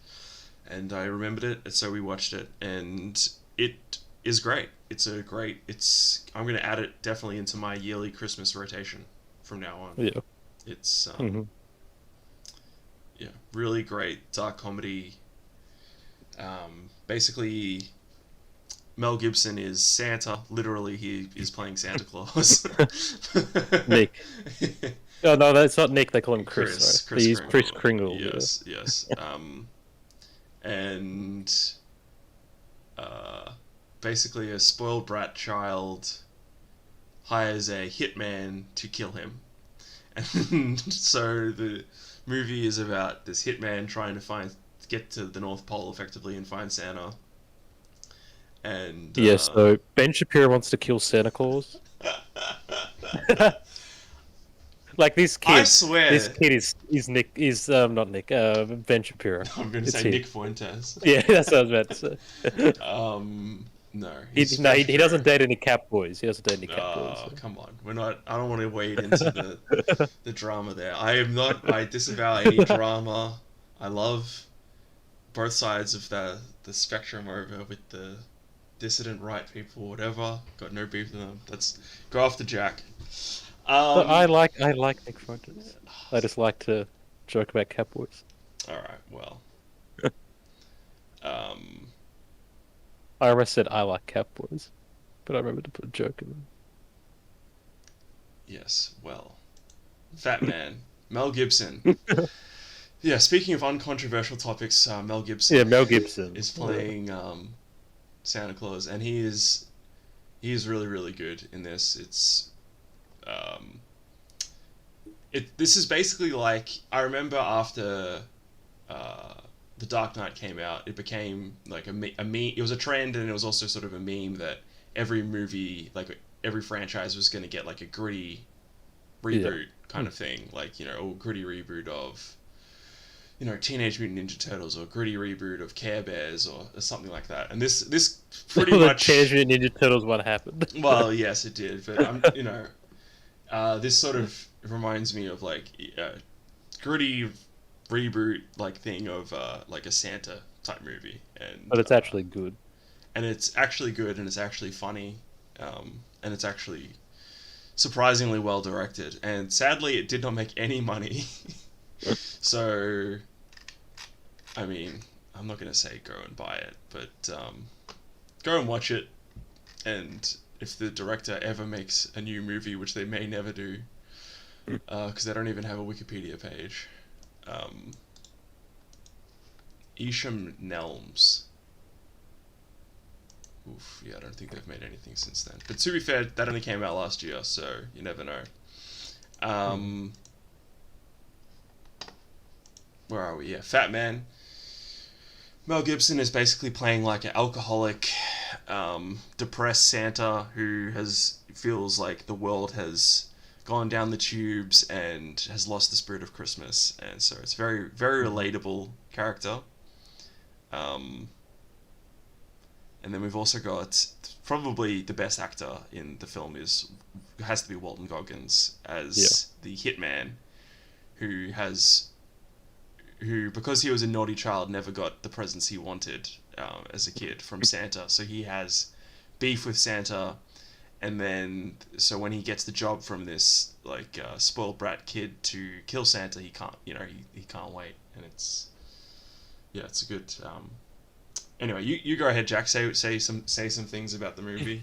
and I remembered it, and so we watched it, and it is great. I'm gonna add it definitely into my yearly Christmas rotation from now on. Yeah. It's Hmm. yeah, really great dark comedy. Basically, Mel Gibson is Santa. Literally, he is playing Santa Claus. Nick. Oh no, that's not Nick. They call him Chris. Sorry. Chris He's Kringle. Chris Kringle. Yes, yes. And basically, a spoiled brat child hires a hitman to kill him, and so the movie is about this hitman trying to get to the North Pole effectively and find Santa. And Yeah. So Ben Shapiro wants to kill Santa Claus. Like this kid. I swear, This kid is Nick is not Nick. Ben Shapiro. I'm going to It's say him. Nick Fuentes. Yeah, that's what I was about to say. No, He doesn't date any cat boys. He doesn't date any cat boys. Oh, So. come on. We're not. I don't want to wade into the drama there. I am not. I disavow any drama. I love both sides of the spectrum over with the dissident right people, whatever. Got no beef with them. Let's go after Jack. But Um, I like Nick Frontis. I just like to joke about Cowboys. all right. Well, um, I almost said I like Cowboys, but I remembered to put a joke in yes. Well, Fatman, Mel Gibson. them. Yeah. Speaking of uncontroversial topics, Mel Yeah, Gibson Mel Gibson. is playing Santa Claus, and he is really really good in this. Um, this is basically like I remember after uh, the Dark Knight came out, it became like a meme. It was a trend, and it was also sort of a meme that every movie, like every franchise, was going to get like a gritty Yeah. reboot kind of thing, like a gritty reboot of Teenage Mutant Ninja Turtles, or gritty reboot of Care Bears, or something like that. And this pretty The much, Teenage Mutant Ninja Turtles one happened. well, yes, it did, but this sort of reminds me of like gritty reboot like thing of like a Santa type movie, But it's actually good. and it's actually good, and it's actually funny, and it's actually surprisingly well directed. And sadly, it did not make any money. So, I mean, I'm not gonna say go and buy it, but go and watch it. And if the director ever makes a new movie, which they may never do, because they don't even have a Wikipedia page, Isham Nelms. Oof, yeah, I don't think they've made anything since then. But to be fair, that only came out last year, so you never know. Where are we? Yeah, Fatman. Mel Gibson is basically playing like an alcoholic, depressed Santa who feels like the world has gone down the tubes and has lost the spirit of Christmas, and so it's very very relatable character. Um, and then we've also got probably the best actor in the film has to be Walton Goggins as the hitman, who because he was a naughty child, never got the presents he wanted as a kid from Santa. So he has beef with Santa, and then so when he gets the job from this like spoiled brat kid to kill Santa, he can't. He can't wait, and it's a good. Anyway, you go ahead, Jack. Say some things about the movie.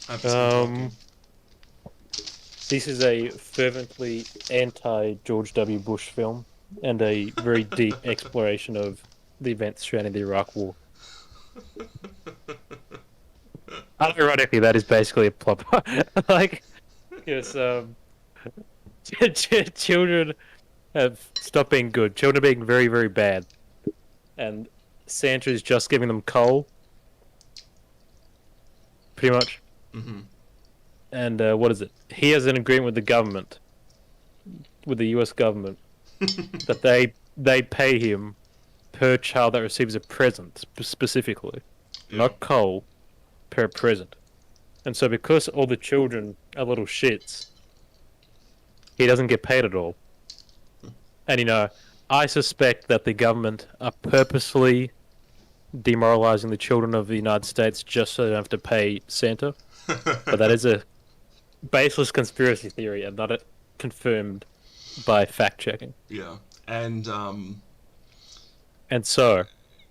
I've just been talking. This is a fervently anti-George W. Bush film and a very deep exploration of the events surrounding the Iraq War. Unironically, that is basically a plot. Like, yes, children have stopped being good. Children are being very, very bad, and Santa is just giving them coal, pretty much. Mm-hmm. And what is it? He has an agreement with the government, with the U.S. government, that they pay him per child that receives a present, specifically, not coal, per present. And so because all the children are little shits, he doesn't get paid at all. And I suspect that the government are purposefully demoralizing the children of the United States just so they don't have to pay Santa. But that is a baseless conspiracy theory and not confirmed by fact checking. Yeah, and so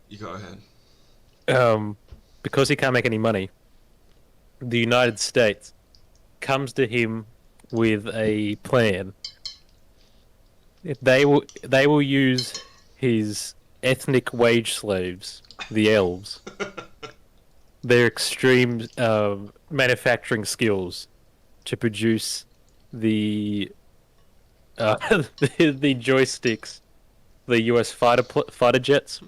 you go ahead. Because he can't make any money, the United States comes to him with a plan. They will use his ethnic wage slaves, the elves, their extreme manufacturing skills to produce the the joysticks, the U.S. fighter jets.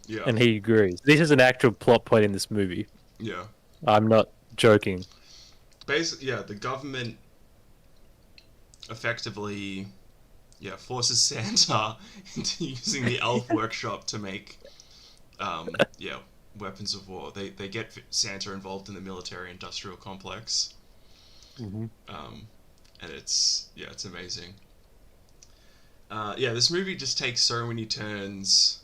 Yeah. And he agrees. This is an actual plot point in this movie. Yeah. I'm not joking. Basically, yeah, the government effectively, forces Santa into using the elf workshop to make, weapons of war. They get Santa involved in the military-industrial complex. Mm-hmm. And it's amazing. Yeah, this movie just takes so many turns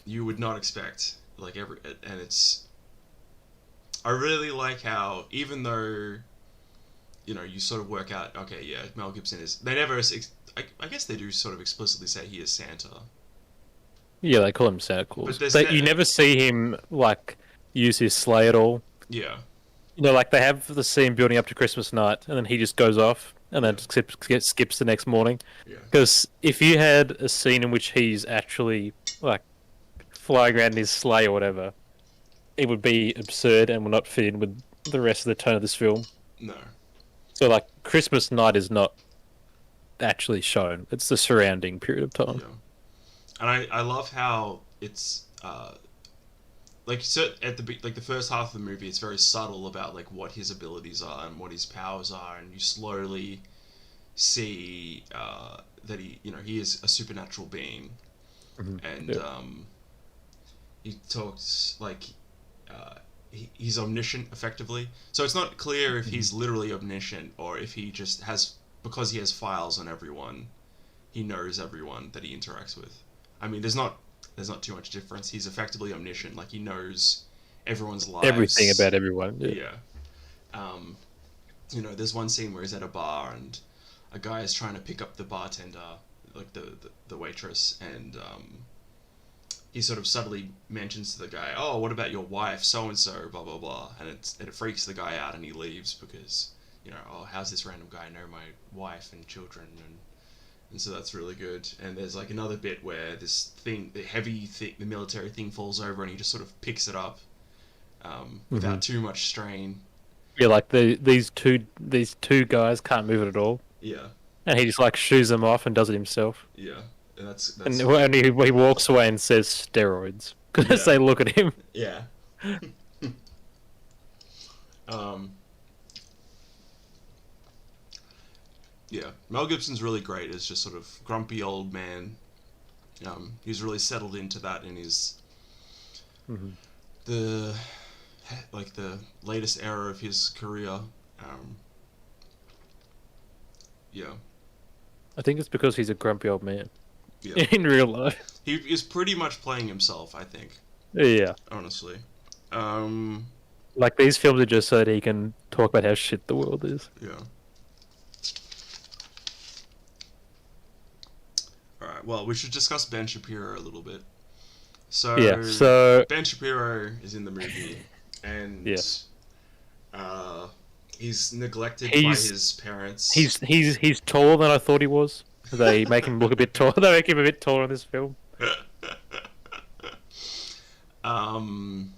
you would not expect. Like and it's. I really like how even though you sort of work out. Okay, yeah, Mel Gibson is. They never. I guess they do sort of explicitly say he is Santa, Yeah, they call him Santa but Claus. there's But you never see him like use his sleigh at all. yeah, Like they have the scene building up to Christmas night, and then he just goes off, and yeah, then skips the next morning. yeah, Because if you had a scene in which he's actually like flying around in his sleigh or whatever, it would be absurd and would not fit in with the rest of the tone of this film. no, So like Christmas night is not actually shown; it's the surrounding period of time. yeah. And I love how it's like so at the first half of the movie, it's very subtle about like what his abilities are and what his powers are, and you slowly see that he is a supernatural being, and Yeah. he talks like he's omniscient effectively. So it's not clear if he's literally omniscient or if he just has because he has files on everyone, he knows everyone that he interacts with. I mean, there's not too much difference. He's effectively omniscient, like he knows everyone's Everything lives. about everyone. Yeah. Yeah. Um, there's one scene where he's at a bar and a guy is trying to pick up the bartender, like the waitress, and he sort of subtly mentions to the guy, "Oh, what about your wife, so and so, blah blah blah," and it freaks the guy out, and he leaves because oh, how's this random guy know my wife and children, and so that's really good. And there's like another bit where this thing, the heavy thing, the military thing falls over, and he just sort of picks it up Hmm. without too much strain. Yeah, like these two guys can't move it at all, Yeah, and he just like shoos them off and does it himself. yeah, and And that's when he walks away and says steroids because yeah, they look at him. yeah. um, yeah, Mel Gibson's really great as just sort of grumpy old man. He's really settled into that in his Hmm. the like the latest era of his career. Um, yeah, I think it's because he's a grumpy old man yeah. in real life. He is pretty much playing himself, I think, Yeah, honestly. Um, like these films are just so that he can talk about how shit the world is. yeah. All right. Well, we should discuss Ben Shapiro a little bit. Yeah, So so Ben Shapiro is in the movie, and yes, uh, he's neglected by he's his parents. he's taller than I thought he was. They make him look a bit taller. They make him a bit taller in this film. um,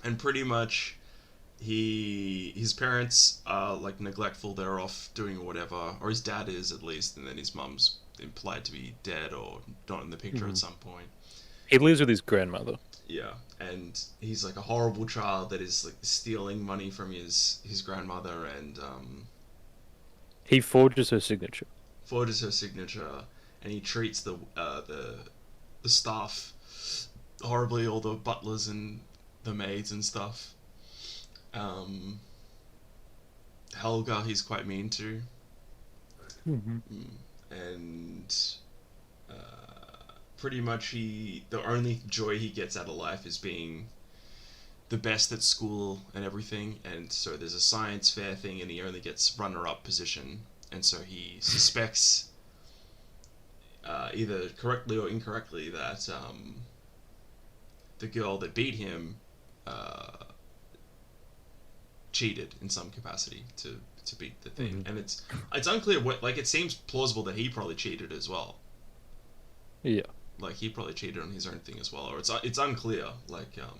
and pretty much his parents are like neglectful. They're off doing whatever, or his dad is at least, and then his mum's implied to be dead or not in the picture at Hmm. some point. He lives with his grandmother. Yeah, and he's like a horrible child that is like stealing money from his grandmother and He forges her signature. forges her signature, and he treats the staff horribly, all the butlers and the maids and stuff. Um, Helga, he's quite mean to, Hmm. and pretty much the only joy he gets out of life is being the best at school and everything. And so there's a science fair thing, and he only gets runner-up position, and so he suspects either correctly or incorrectly that the girl that beat him uh, cheated in some capacity to beat the thing. Hmm. And it's unclear what, like, it seems plausible that he probably cheated as well. Yeah. Like he probably cheated on his own thing as well, or it's unclear. Like uh,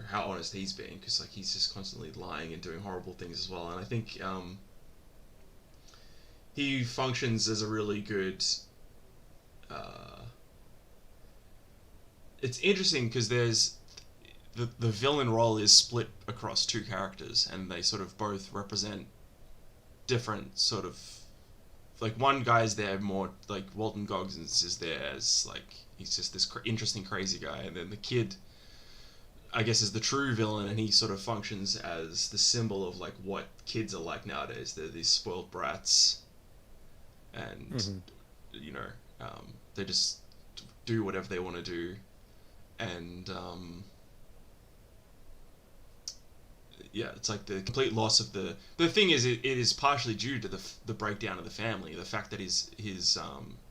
how honest he's being, because like he's just constantly lying and doing horrible things as well. And I think he functions as a really good. Uh, it's interesting because there's the villain role is split across two characters, and they sort of both represent different sort of like one guy's there more like Walton Goggins is there as like he's just this interesting crazy guy, and then the kid I guess is the true villain, and he sort of functions as the symbol of like what kids are like nowadays. They're these spoiled brats, and Hmm. you know, they just do whatever they want to do, and yeah, it's like the complete loss of the. The thing is, it is partially due to the breakdown of the family, the fact that his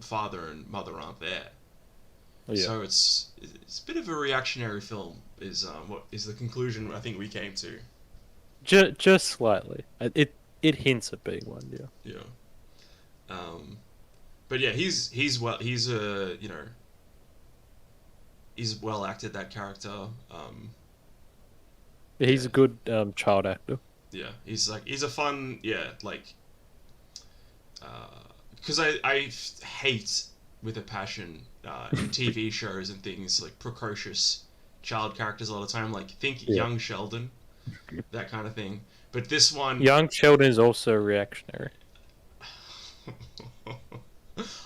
father and mother aren't there. Yeah, So it's a bit of a reactionary film. Is what is the conclusion I think we came to. just slightly. It hints at being one. Yeah, Yeah. Um, but yeah, he's a he's well acted that character. he's Yeah, a good child actor. yeah, he's a fun like because I hate with a passion in TV shows and things like precocious child characters all the time. Like think Yeah, young Sheldon, that kind of thing. But this one, young Sheldon is also reactionary.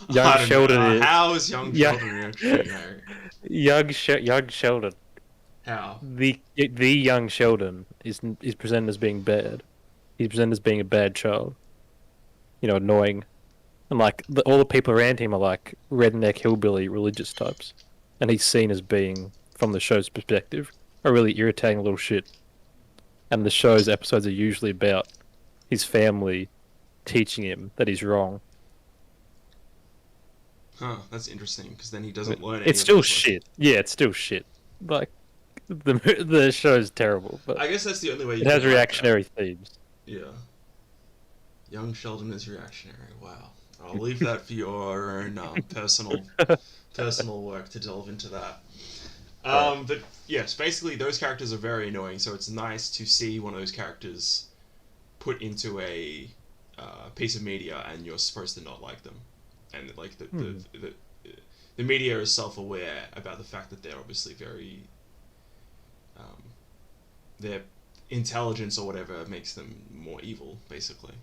Young I don't know. Sheldon is How is young young Sheldon reactionary? young Sheldon. How? The young Sheldon is presented as being bad. He's presented as being a bad child. Annoying, and like all the people around him are like redneck hillbilly religious types, and he's seen as being, from the show's perspective, a really irritating little shit. And the show's episodes are usually about his family teaching him that he's wrong. Huh? That's interesting because then he But doesn't learn any it's of still those lessons. shit. Yeah, it's still shit. Like the show's terrible, but I guess that's the only way you it could has like that. reactionary themes. Yeah. Young Sheldon is reactionary. Wow. I'll leave that for your own personal work to delve into that. All right. But yes, basically those characters are very annoying. So it's nice to see one of those characters put into a piece of media, and you're supposed to not like them, and like Hmm. the media is self-aware about the fact that they're obviously very um, their intelligence or whatever makes them more evil, basically.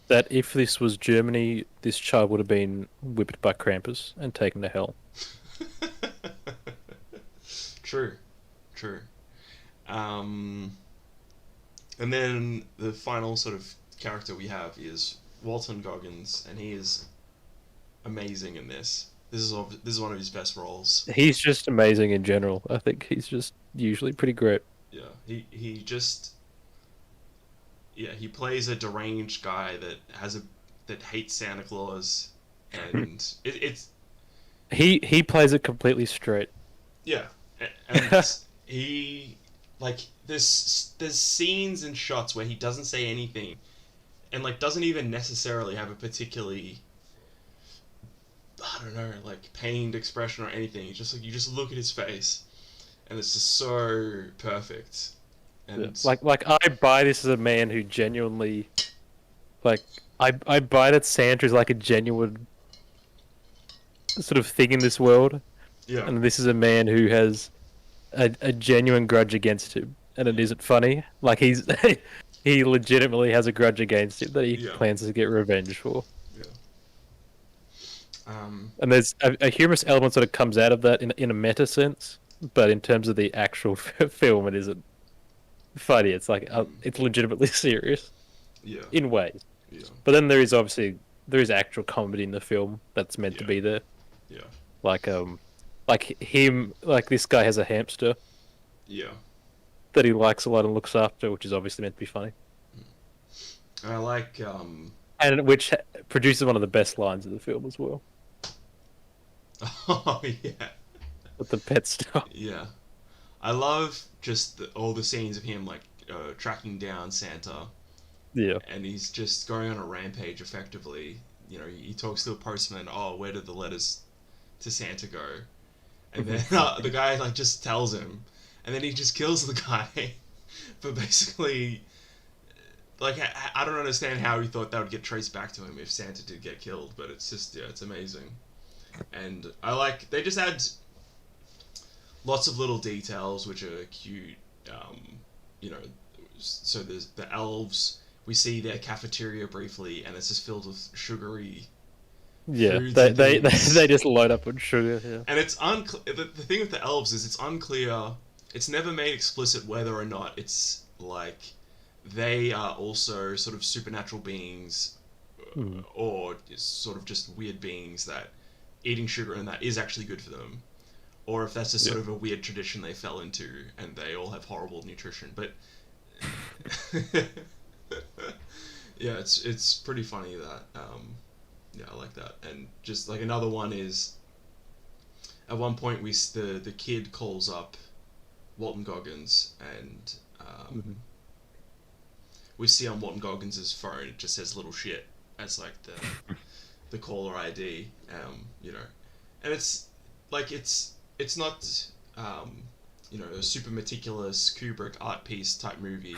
That if this was Germany, this child would have been whipped by Krampus and taken to hell. True, true. Um, and then the final sort of character we have is Walton Goggins, and he is amazing in this. This is one of his best roles. He's just amazing in general. I think he's just usually pretty great. Yeah, he just he plays a deranged guy that hates Santa Claus, and it's He plays it completely straight. yeah, and he like there's scenes and shots where he doesn't say anything, and like doesn't even necessarily have a particularly I don't know like pained expression or anything. He just like you just look at his face, and it's just so perfect, Yeah. and Like I buy this as a man who genuinely like I buy that Santa is like a genuine sort of thing in this world, yeah, and this is a man who has a genuine grudge against him, and it yeah, isn't funny. Like he legitimately has a grudge against him that he yeah, plans to get revenge for. yeah. And there's a humorous element sort of comes out of that in a meta sense, but in terms of the actual film, it isn't funny. It's like Mm, it's legitimately serious yeah, in ways. yeah, But then there is actual comedy in the film that's meant to yeah, be there. yeah, Like like this guy has a hamster yeah. that he likes a lot and looks after, which is obviously meant to be funny, And I like and which produces one of the best lines of the film as well. oh yeah, With the pet stuff. yeah. I love just all the scenes of him like tracking down Santa, Yeah. and he's just going on a rampage. Effectively, he talks to a postman. Oh, where did the letters to Santa go? And then the guy like just tells him, and then he just kills the guy. But basically, like I don't understand how he thought that would get traced back to him if Santa did get killed. But it's just it's amazing, and I like they just add lots of little details which are cute. You know, so there's the elves. We see their cafeteria briefly, and it's just filled with sugary Yeah, foods and things. they just load up on sugar. Yeah. And it's unclear. The thing with the elves is it's unclear it's never made explicit whether or not it's like they are also sort of supernatural beings, Mm. or sort of just weird beings that eating sugar and that is actually good for them, or if that's just Yeah. sort of a weird tradition they fell into and they all have horrible nutrition. But yeah, it's pretty funny that yeah, I like that. And just like another one is at one point the kid calls up Walton Goggins and Hmm. we see on Walton Goggins' phone it just says little shit as like the caller ID, you know, and it's like it's not you know, a super meticulous Kubrick art piece type movie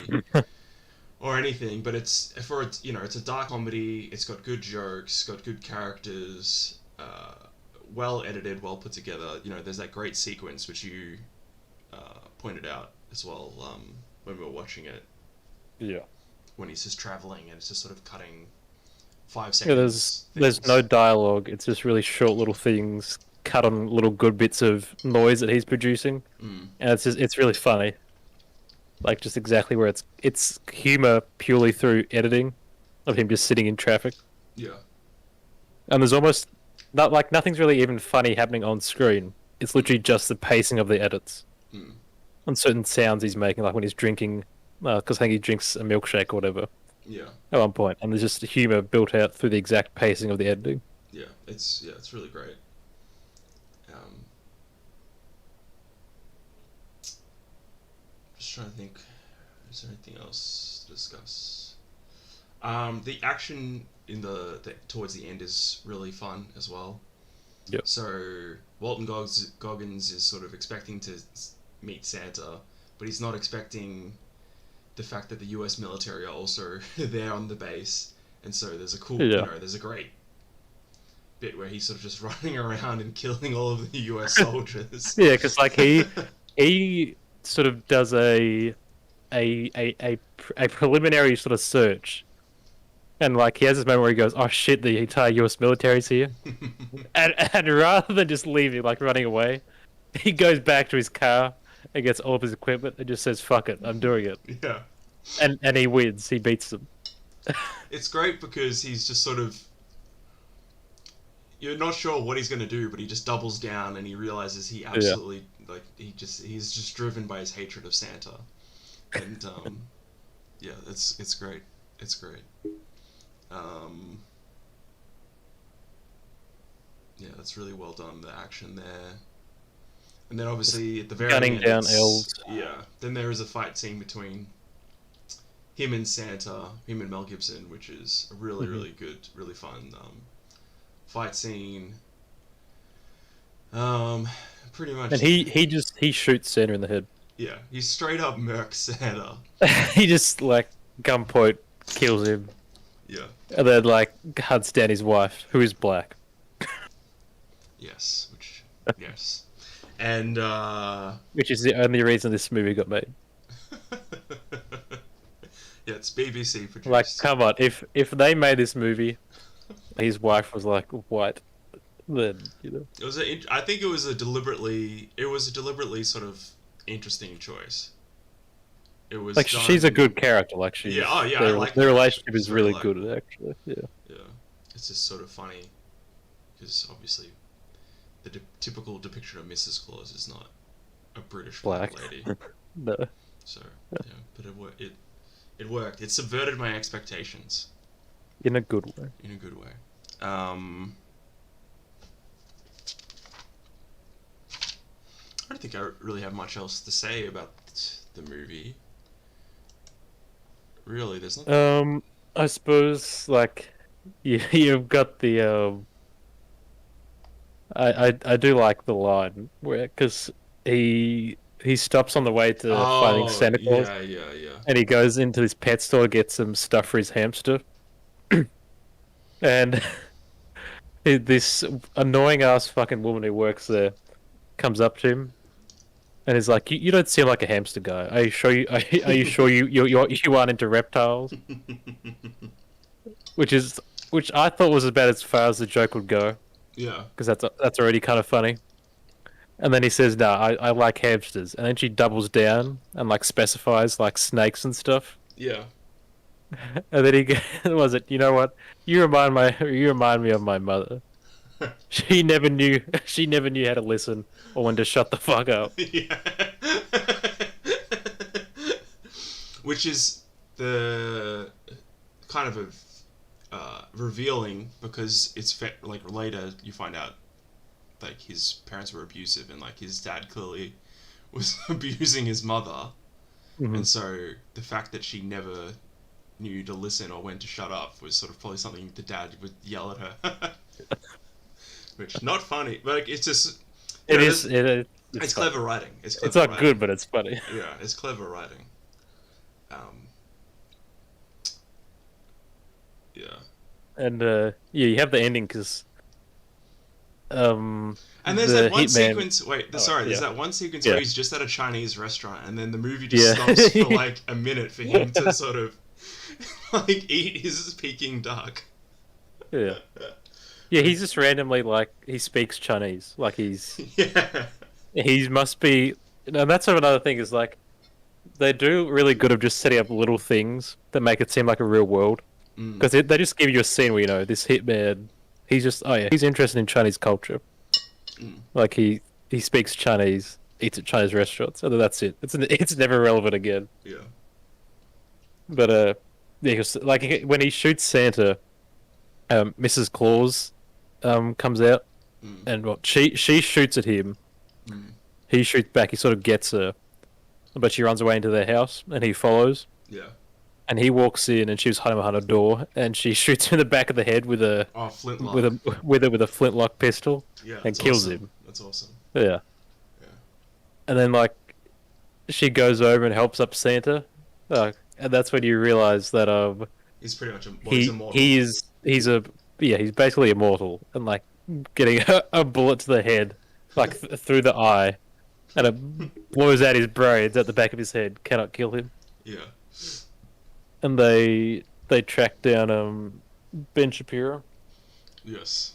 or anything, but it's for it's, you know, it's a dark comedy. It's got good jokes, got good characters, well edited, well put together. You know, there's that great sequence which you pointed out as well, when we were watching it, Yeah. when he's just traveling and it's just sort of cutting five Yeah, there's seconds there's no things. dialogue. It's just really short little things cut on little good bits of noise that he's producing, Mm, and it's really funny. Like just exactly where it's humor purely through editing of him just sitting in traffic, yeah. and there's almost not like nothing's really even funny happening on screen. It's Mm, literally just the pacing of the edits mm, on certain sounds he's making, like when he's drinking, because I think he drinks a milkshake or whatever yeah. at one point, and there's just humor built out through the exact pacing of the editing. Yeah. It's really great. Um, just trying to think. Is there anything else to discuss? The action in the towards the end is really fun as well. Yep. So Goggins is sort of expecting to meet Santa, but he's not expecting the fact that the U.S. military are also there on the base, and so there's a cool, you Yeah. know, there's a great bit where he's sort of just running around and killing all of the U.S. soldiers. Yeah, because like he sort of does a preliminary sort of search, and like he has this moment where he goes, "Oh shit, the entire U.S. military's here," and rather than just leaving, like running away, he goes back to his car and gets all of his equipment and just says, "Fuck it, I'm doing it," Yeah, and he wins. He beats them. it's great because he's just sort of, you're not sure what he's going to do, but he just doubles down and he realizes he Yeah. absolutely like he's just driven by his hatred of Santa, and yeah, it's great, it's great. Um, yeah, that's really well done. The action there, and then Just obviously at the very gunning end, down it's elves. yeah. Then there is a fight scene between him and Santa, him and Mel Gibson, which is a really Hmm. really good, really fun fight scene. Um, pretty And much, he shoots Santa in the head. yeah. He straight up murks Santa. He just like gunpoint kills him, Yeah. and then like hunts down his wife, who is black. Yes. Which. Yes. And Which is the only reason this movie got made. yeah, it's BBC Like, produced. come on, if they made this movie, his wife was like white, then you know, It was a. I think it was a deliberately. It was a deliberately sort of interesting choice. It was like she's a done. good character. Like Yeah. Oh yeah, I their like their her actually. relationship She's is very really good likable. actually. Yeah, Yeah. It's just sort of funny because obviously the typical depiction of Mrs. Claus is not a British black black. lady. No, So yeah, but it worked. It subverted my expectations in a good way. in a good way. Um, I don't think I really have much else to say about the movie. Really, there's not. I suppose like you've got the I do like the line where because he stops on the way to finding Oh Santa Claus yeah. and he goes into this pet store get some stuff for his hamster and this annoying ass fucking woman who works there comes up to him and is like, you don't seem like a hamster guy. Are you sure are you sure you aren't into reptiles?" Which is which I thought was about as far as the joke would go Yeah. because that's already kind of funny. And then he says, "No, I like hamsters." And then she doubles down and like specifies like snakes and stuff. Yeah. And then was it? You know what? You remind me of my mother. She never knew. She never knew how to listen or when to shut the fuck up. Yeah. Which is the kind of a revealing because like later you find out like his parents were abusive and like his dad clearly was abusing his mother, Hmm. and so the fact that she never knew to listen or when to shut up was sort of probably something the dad would yell at her. Which not funny, but like, it's just It is. It's it's funny. clever writing. It's It's clever not good, writing. but it's funny. Yeah, it's clever writing. Um, yeah. And yeah, you have the ending because And there's the that one hitman. sequence. Wait, Oh sorry. There's yeah, that one sequence where yeah, he's just at a Chinese restaurant, and then the movie just yeah, stops for like a minute for him to sort of like eat his Peking duck. yeah. Yeah, he's just randomly like he speaks Chinese. Like Yeah. he must be. And that's another thing is like they do really good of just setting up little things that make it seem like a real world Mm, because they just give you a scene where you know this hitman. He's just oh yeah, he's interested in Chinese culture. mm, Like he speaks Chinese, eats at Chinese restaurants, and then that's it. It's never relevant again. yeah. But yeah, 'cause, like when he shoots Santa, Mrs. Claus comes out, Mm, and what she shoots at him. mm, He shoots back. He sort of gets her, but she runs away into their house, and he follows. yeah. And he walks in, and she was hiding behind a door, and she shoots him in the back of the head with a Oh, flintlock. with a flintlock pistol, Yeah, and that's kills awesome. him. That's awesome. Yeah, Yeah. and then like she goes over and helps up Santa, and that's when you realize that He's pretty much well, he's immortal. he's a yeah he's basically immortal, and like getting a bullet to the head, like through the eye, and it blows out his brains at the back of his head, cannot kill him. Yeah. And they track down Ben Shapiro, Yes.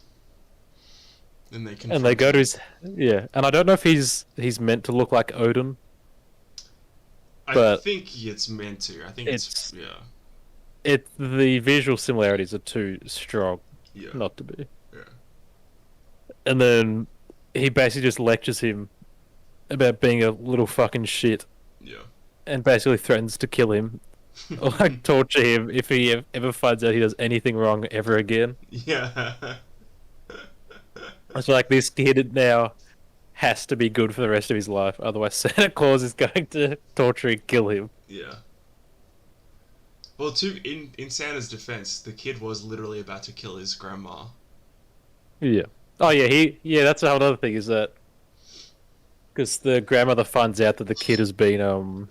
Then they and they confront go to him. his yeah. And I don't know if he's meant to look like Odin, I but think it's meant to. I think it's it's yeah, the visual similarities are too strong yeah, not to be. yeah, And then he basically just lectures him about being a little fucking shit, yeah. and basically threatens to kill him or like torture him if he ever finds out he does anything wrong ever again. Yeah. It's like this kid now has to be good for the rest of his life, otherwise Santa Claus is going to torture and kill him. Yeah. Well, in Santa's defense, the kid was literally about to kill his grandma. Yeah. Oh yeah, yeah. That's a whole other thing is that because the grandmother finds out that the kid has been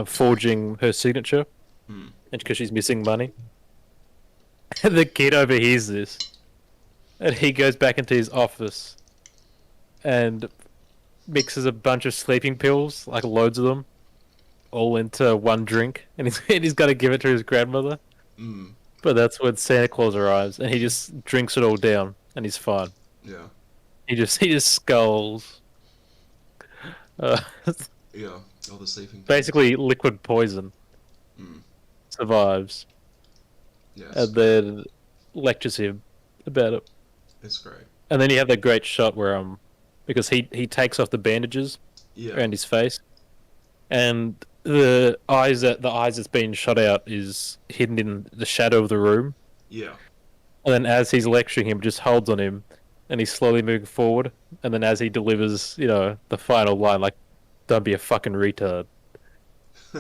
forging her signature, Hmm. and because she's missing money, and the kid overhears this, and he goes back into his office and mixes a bunch of sleeping pills, like loads of them, all into one drink, and he's got to give it to his grandmother. Hmm. But that's when Santa Claus arrives, and he just drinks it all down, and he's fine. Yeah. He just skulls. Uh, Yeah. All the sleeping pills. basically, liquid poison Hmm. survives, Yeah. It's and great. then lectures him about it. It's great. And then you have that great shot where because he takes off the bandages Yeah. around his face, and the eyes that's been shot out is hidden in the shadow of the room. Yeah. And then as he's lecturing him, just holds on him, and he's slowly moving forward. And then as he delivers, the final line, like, "Don't be a fucking retard."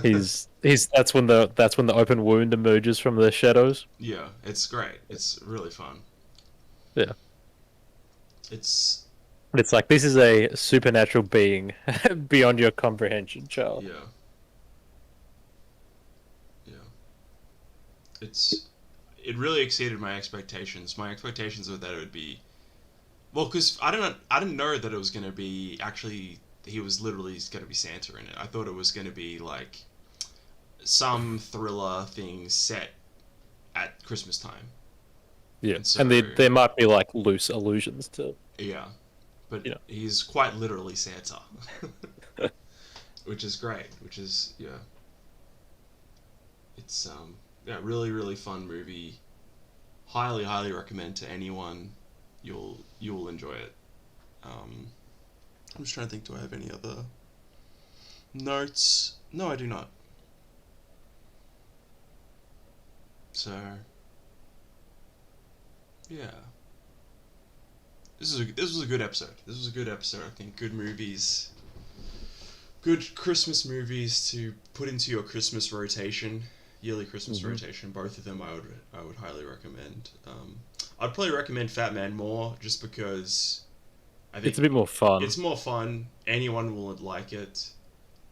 He's that's when the open wound emerges from the shadows. Yeah. It's great. It's really fun. Yeah, It's and it's like this is a supernatural being beyond your comprehension, child. yeah. Yeah. It really exceeded my expectations. My expectations were that it would be well, because I didn't know that it was gonna be actually he was literally gonna be Santa in it. I thought it was gonna be like some thriller thing set at Christmas time, Yeah, and and so there might be like loose allusions to yeah, but you know. he's quite literally Santa, which is great. Which is it's yeah, really really fun movie. Highly recommend to anyone. You will enjoy it. Um, I'm just trying to think. Do I have any other notes? No, I do not. So yeah, this was a good episode. This was a good episode. I think good movies, good Christmas movies to put into your Christmas rotation, yearly Christmas rotation. Both of them I would highly recommend. I'd probably recommend Fat Man more just because I think It's a bit more fun. it's more fun. Anyone will like it,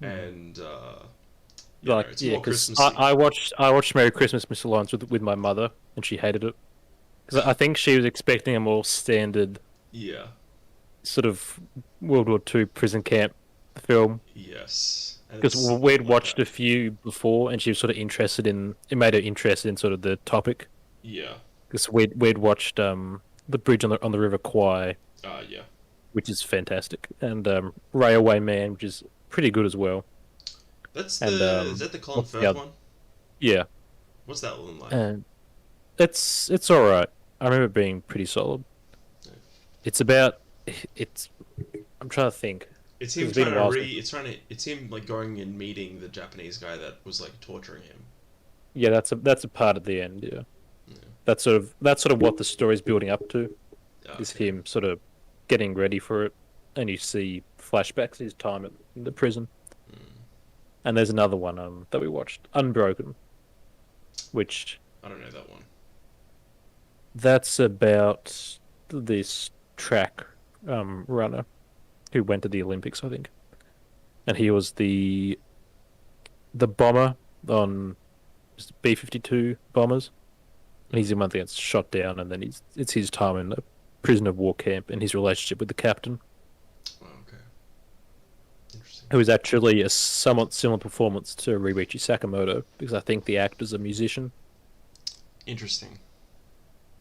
Mm. and Like, it's yeah, more because Christmassy. I watched Merry Christmas, Mr. Lawrence with my mother, and she hated it because I think she was expecting a more standard Yeah. sort of World War II prison camp film. Yes. And Because it's we'd not like watched that. a few before, and she was sort of interested in. It made her interested in sort of the topic. Yeah. Because we'd watched the Bridge on the River Kwai, Yeah. which is fantastic, and Railway Man, which is pretty good as well. That's And the is that the Colin what's the Firth other? one? Yeah, What's that one like? and it's all right. I remember it being pretty solid. It's about it's. I'm trying to think It's because him it's been trying a to while re. since. It's him like going and meeting the Japanese guy that was like torturing him. Yeah, that's a part at the end. Yeah, Yeah. that's sort of what the story's building up to. Is Okay. him sort of getting ready for it, and you see flashbacks of his time in the prison. Hmm. And there's another one that we watched, Unbroken, which I don't know that one. that's about this track runner who went to the Olympics, I think, and he was the bomber on B-52 bombers, and he's the one that gets shot down, and then it's his time in a prisoner of war camp and his relationship with the captain, Oh, okay. Interesting. who is actually a somewhat similar performance to Ryuichi Sakamoto, because I think the actor's a musician, Interesting.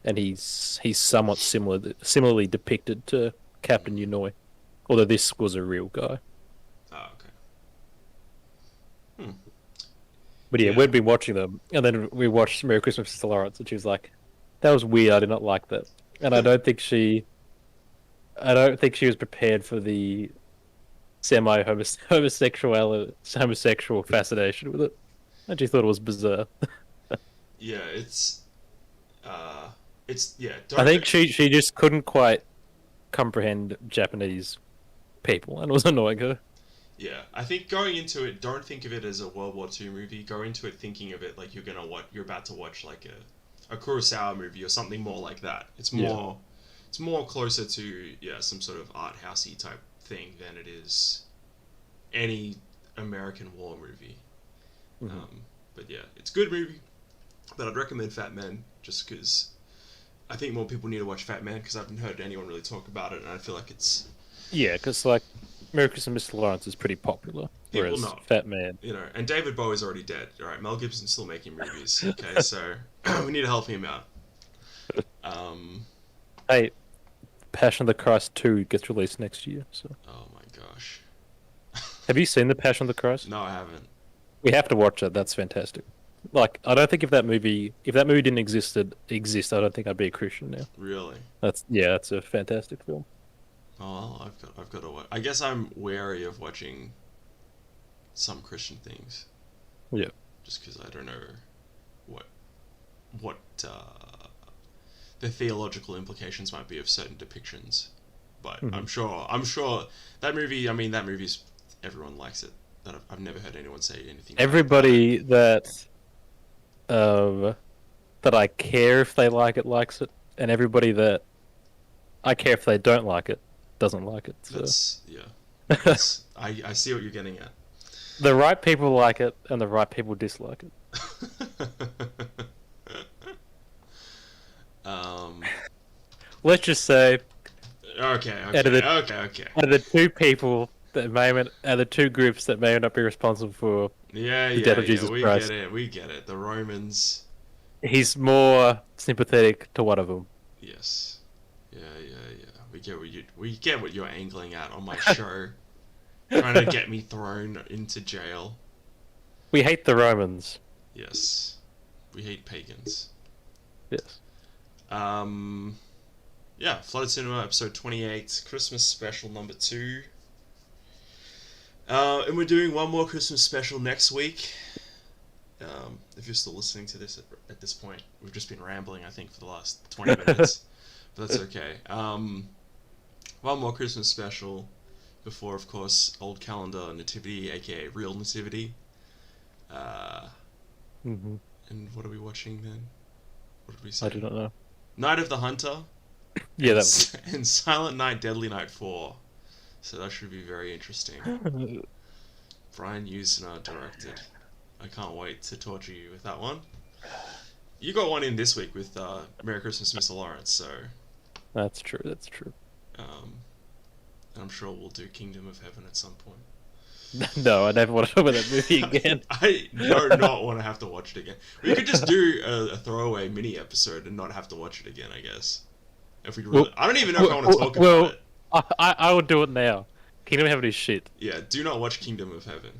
and he's somewhat similarly depicted to Captain Yunoi, although this was a real guy. Oh, okay. Hmm. But yeah, Yeah. we'd been watching them, and then we watched Merry Christmas, Mr. Lawrence, and she was like, "That was weird. I did not like that." And I don't think she was prepared for the semi homosexual fascination with it, and she thought it was bizarre. Yeah. It's yeah. I Don't. think she just couldn't quite comprehend Japanese people, and it was annoying her. Yeah, I think going into it, don't think of it as a World War II movie. Go into it thinking of it like you're about to watch like a Kurosawa movie or something more like that. Yeah. It's more closer to some sort of art housey type thing than it is any American war movie. Hmm. Um, but yeah, it's a good movie. But I'd recommend Fat Man just because I think more people need to watch Fat Man because I haven't heard anyone really talk about it, and I feel like it's Yeah, because like Merry Christmas, Mr. Lawrence is pretty popular, people whereas know. Fat Man. And David Bowie's already dead. All right, Mel Gibson's still making movies. Okay, so we need to help him out. Um, Hey, Passion of the Christ 2 gets released next year. So, oh my gosh, have you seen the Passion of the Christ? no, I haven't. We have to watch it. That's fantastic. Like, I don't think if that movie didn't exist, I don't think I'd be a Christian now. Really? That's a fantastic film. Oh, well, I've got to watch. I guess I'm wary of watching some Christian things, Yeah. just because I don't know what what the theological implications might be of certain depictions. But Hmm. I'm sure that movie. I mean, that movie's everyone likes it. That I've never heard anyone say anything bad about it. Everybody um that I care if they like it likes it, and everybody that I care if they don't like it doesn't like it. So That's yeah. That's I see what you're getting at. the right people like it, and the right people dislike it. um. Let's just say, Okay. out of Okay. the Okay. Okay. out of the two people that out of the two groups that may not be responsible for Yeah. the death Yeah. of Yeah. Jesus We get Christ, it. We get it. The Romans. he's more sympathetic to one of them. Yes. Yeah. Yeah. Yeah. We we get what you're angling at on my show, trying to get me thrown into jail. We hate the Romans. Yes, we hate pagans. Yes. Yeah, Flooded Cinema episode 28, Christmas special number 2. And we're doing one more Christmas special next week. If you're still listening to this at this point, we've just been rambling, I think, for the last 20 minutes. But that's okay. One more Christmas special before, of course, Old Calendar Nativity, aka Real Nativity. Mm-hmm. And what are we watching then? What did we say? I do not know. Night of the Hunter. Yeah, and, that was... and Silent Night, Deadly Night 4. So that should be very interesting. Brian Usner directed. I can't wait to torture you with that one. You got one in this week with Merry Christmas, Mr. Lawrence, so... That's true, that's true. And I'm sure we'll do Kingdom of Heaven at some point. No, I never want to talk about that movie again. I do not want to have to watch it again. We could just do a throwaway mini episode and not have to watch it again, I guess. If we really... I don't even know if I want to talk about it. I would do it now. Kingdom of Heaven is shit. Yeah, do not watch Kingdom of Heaven.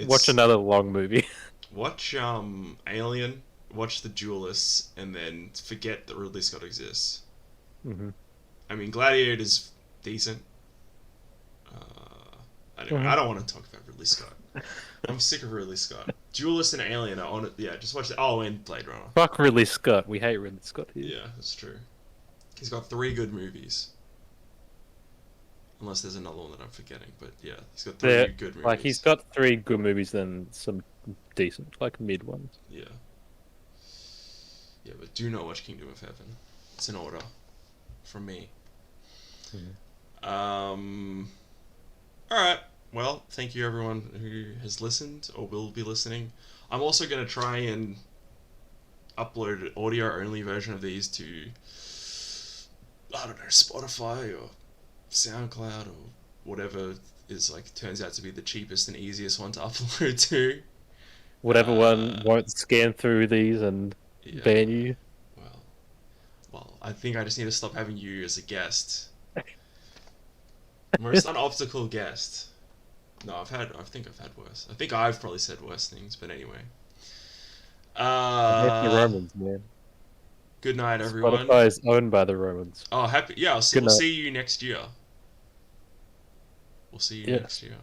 Watch another long movie. Watch Alien, watch The Duelists, and then forget that Ridley Scott exists. Mm-hmm. I mean, Gladiator's decent. Anyway, I don't want to talk about Ridley Scott. I'm sick of Ridley Scott. Duelist and Alien are on it. Yeah, just watch the... Oh, and Blade Runner. Fuck Ridley Scott. We hate Ridley Scott here. Yeah, that's true. He's got 3 good movies. Unless there's another one that I'm forgetting. But yeah, he's got 3 good movies. Like, he's got 3 good movies, then some decent, like, mid ones. Yeah. Yeah, but do not watch Kingdom of Heaven. It's an order. From me. Mm-hmm. Alright. Well, thank you everyone who has listened or will be listening. I'm also going to try and upload an audio-only version of these to, I don't know, Spotify or SoundCloud or whatever is, like, turns out to be the cheapest and easiest one to upload to. Whatever one won't scan through these and ban you. Well, I think I just need to stop having you as a guest. Most unoptical guest. No, I think I've had worse. I think I've probably said worse things, but anyway. The Romans, man. Good night, everyone. Spotify is owned by the Romans. Oh, happy! Yeah, we'll see you next year. We'll see you next year,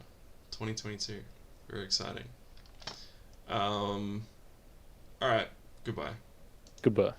2022. Very exciting. All right. Goodbye. Goodbye.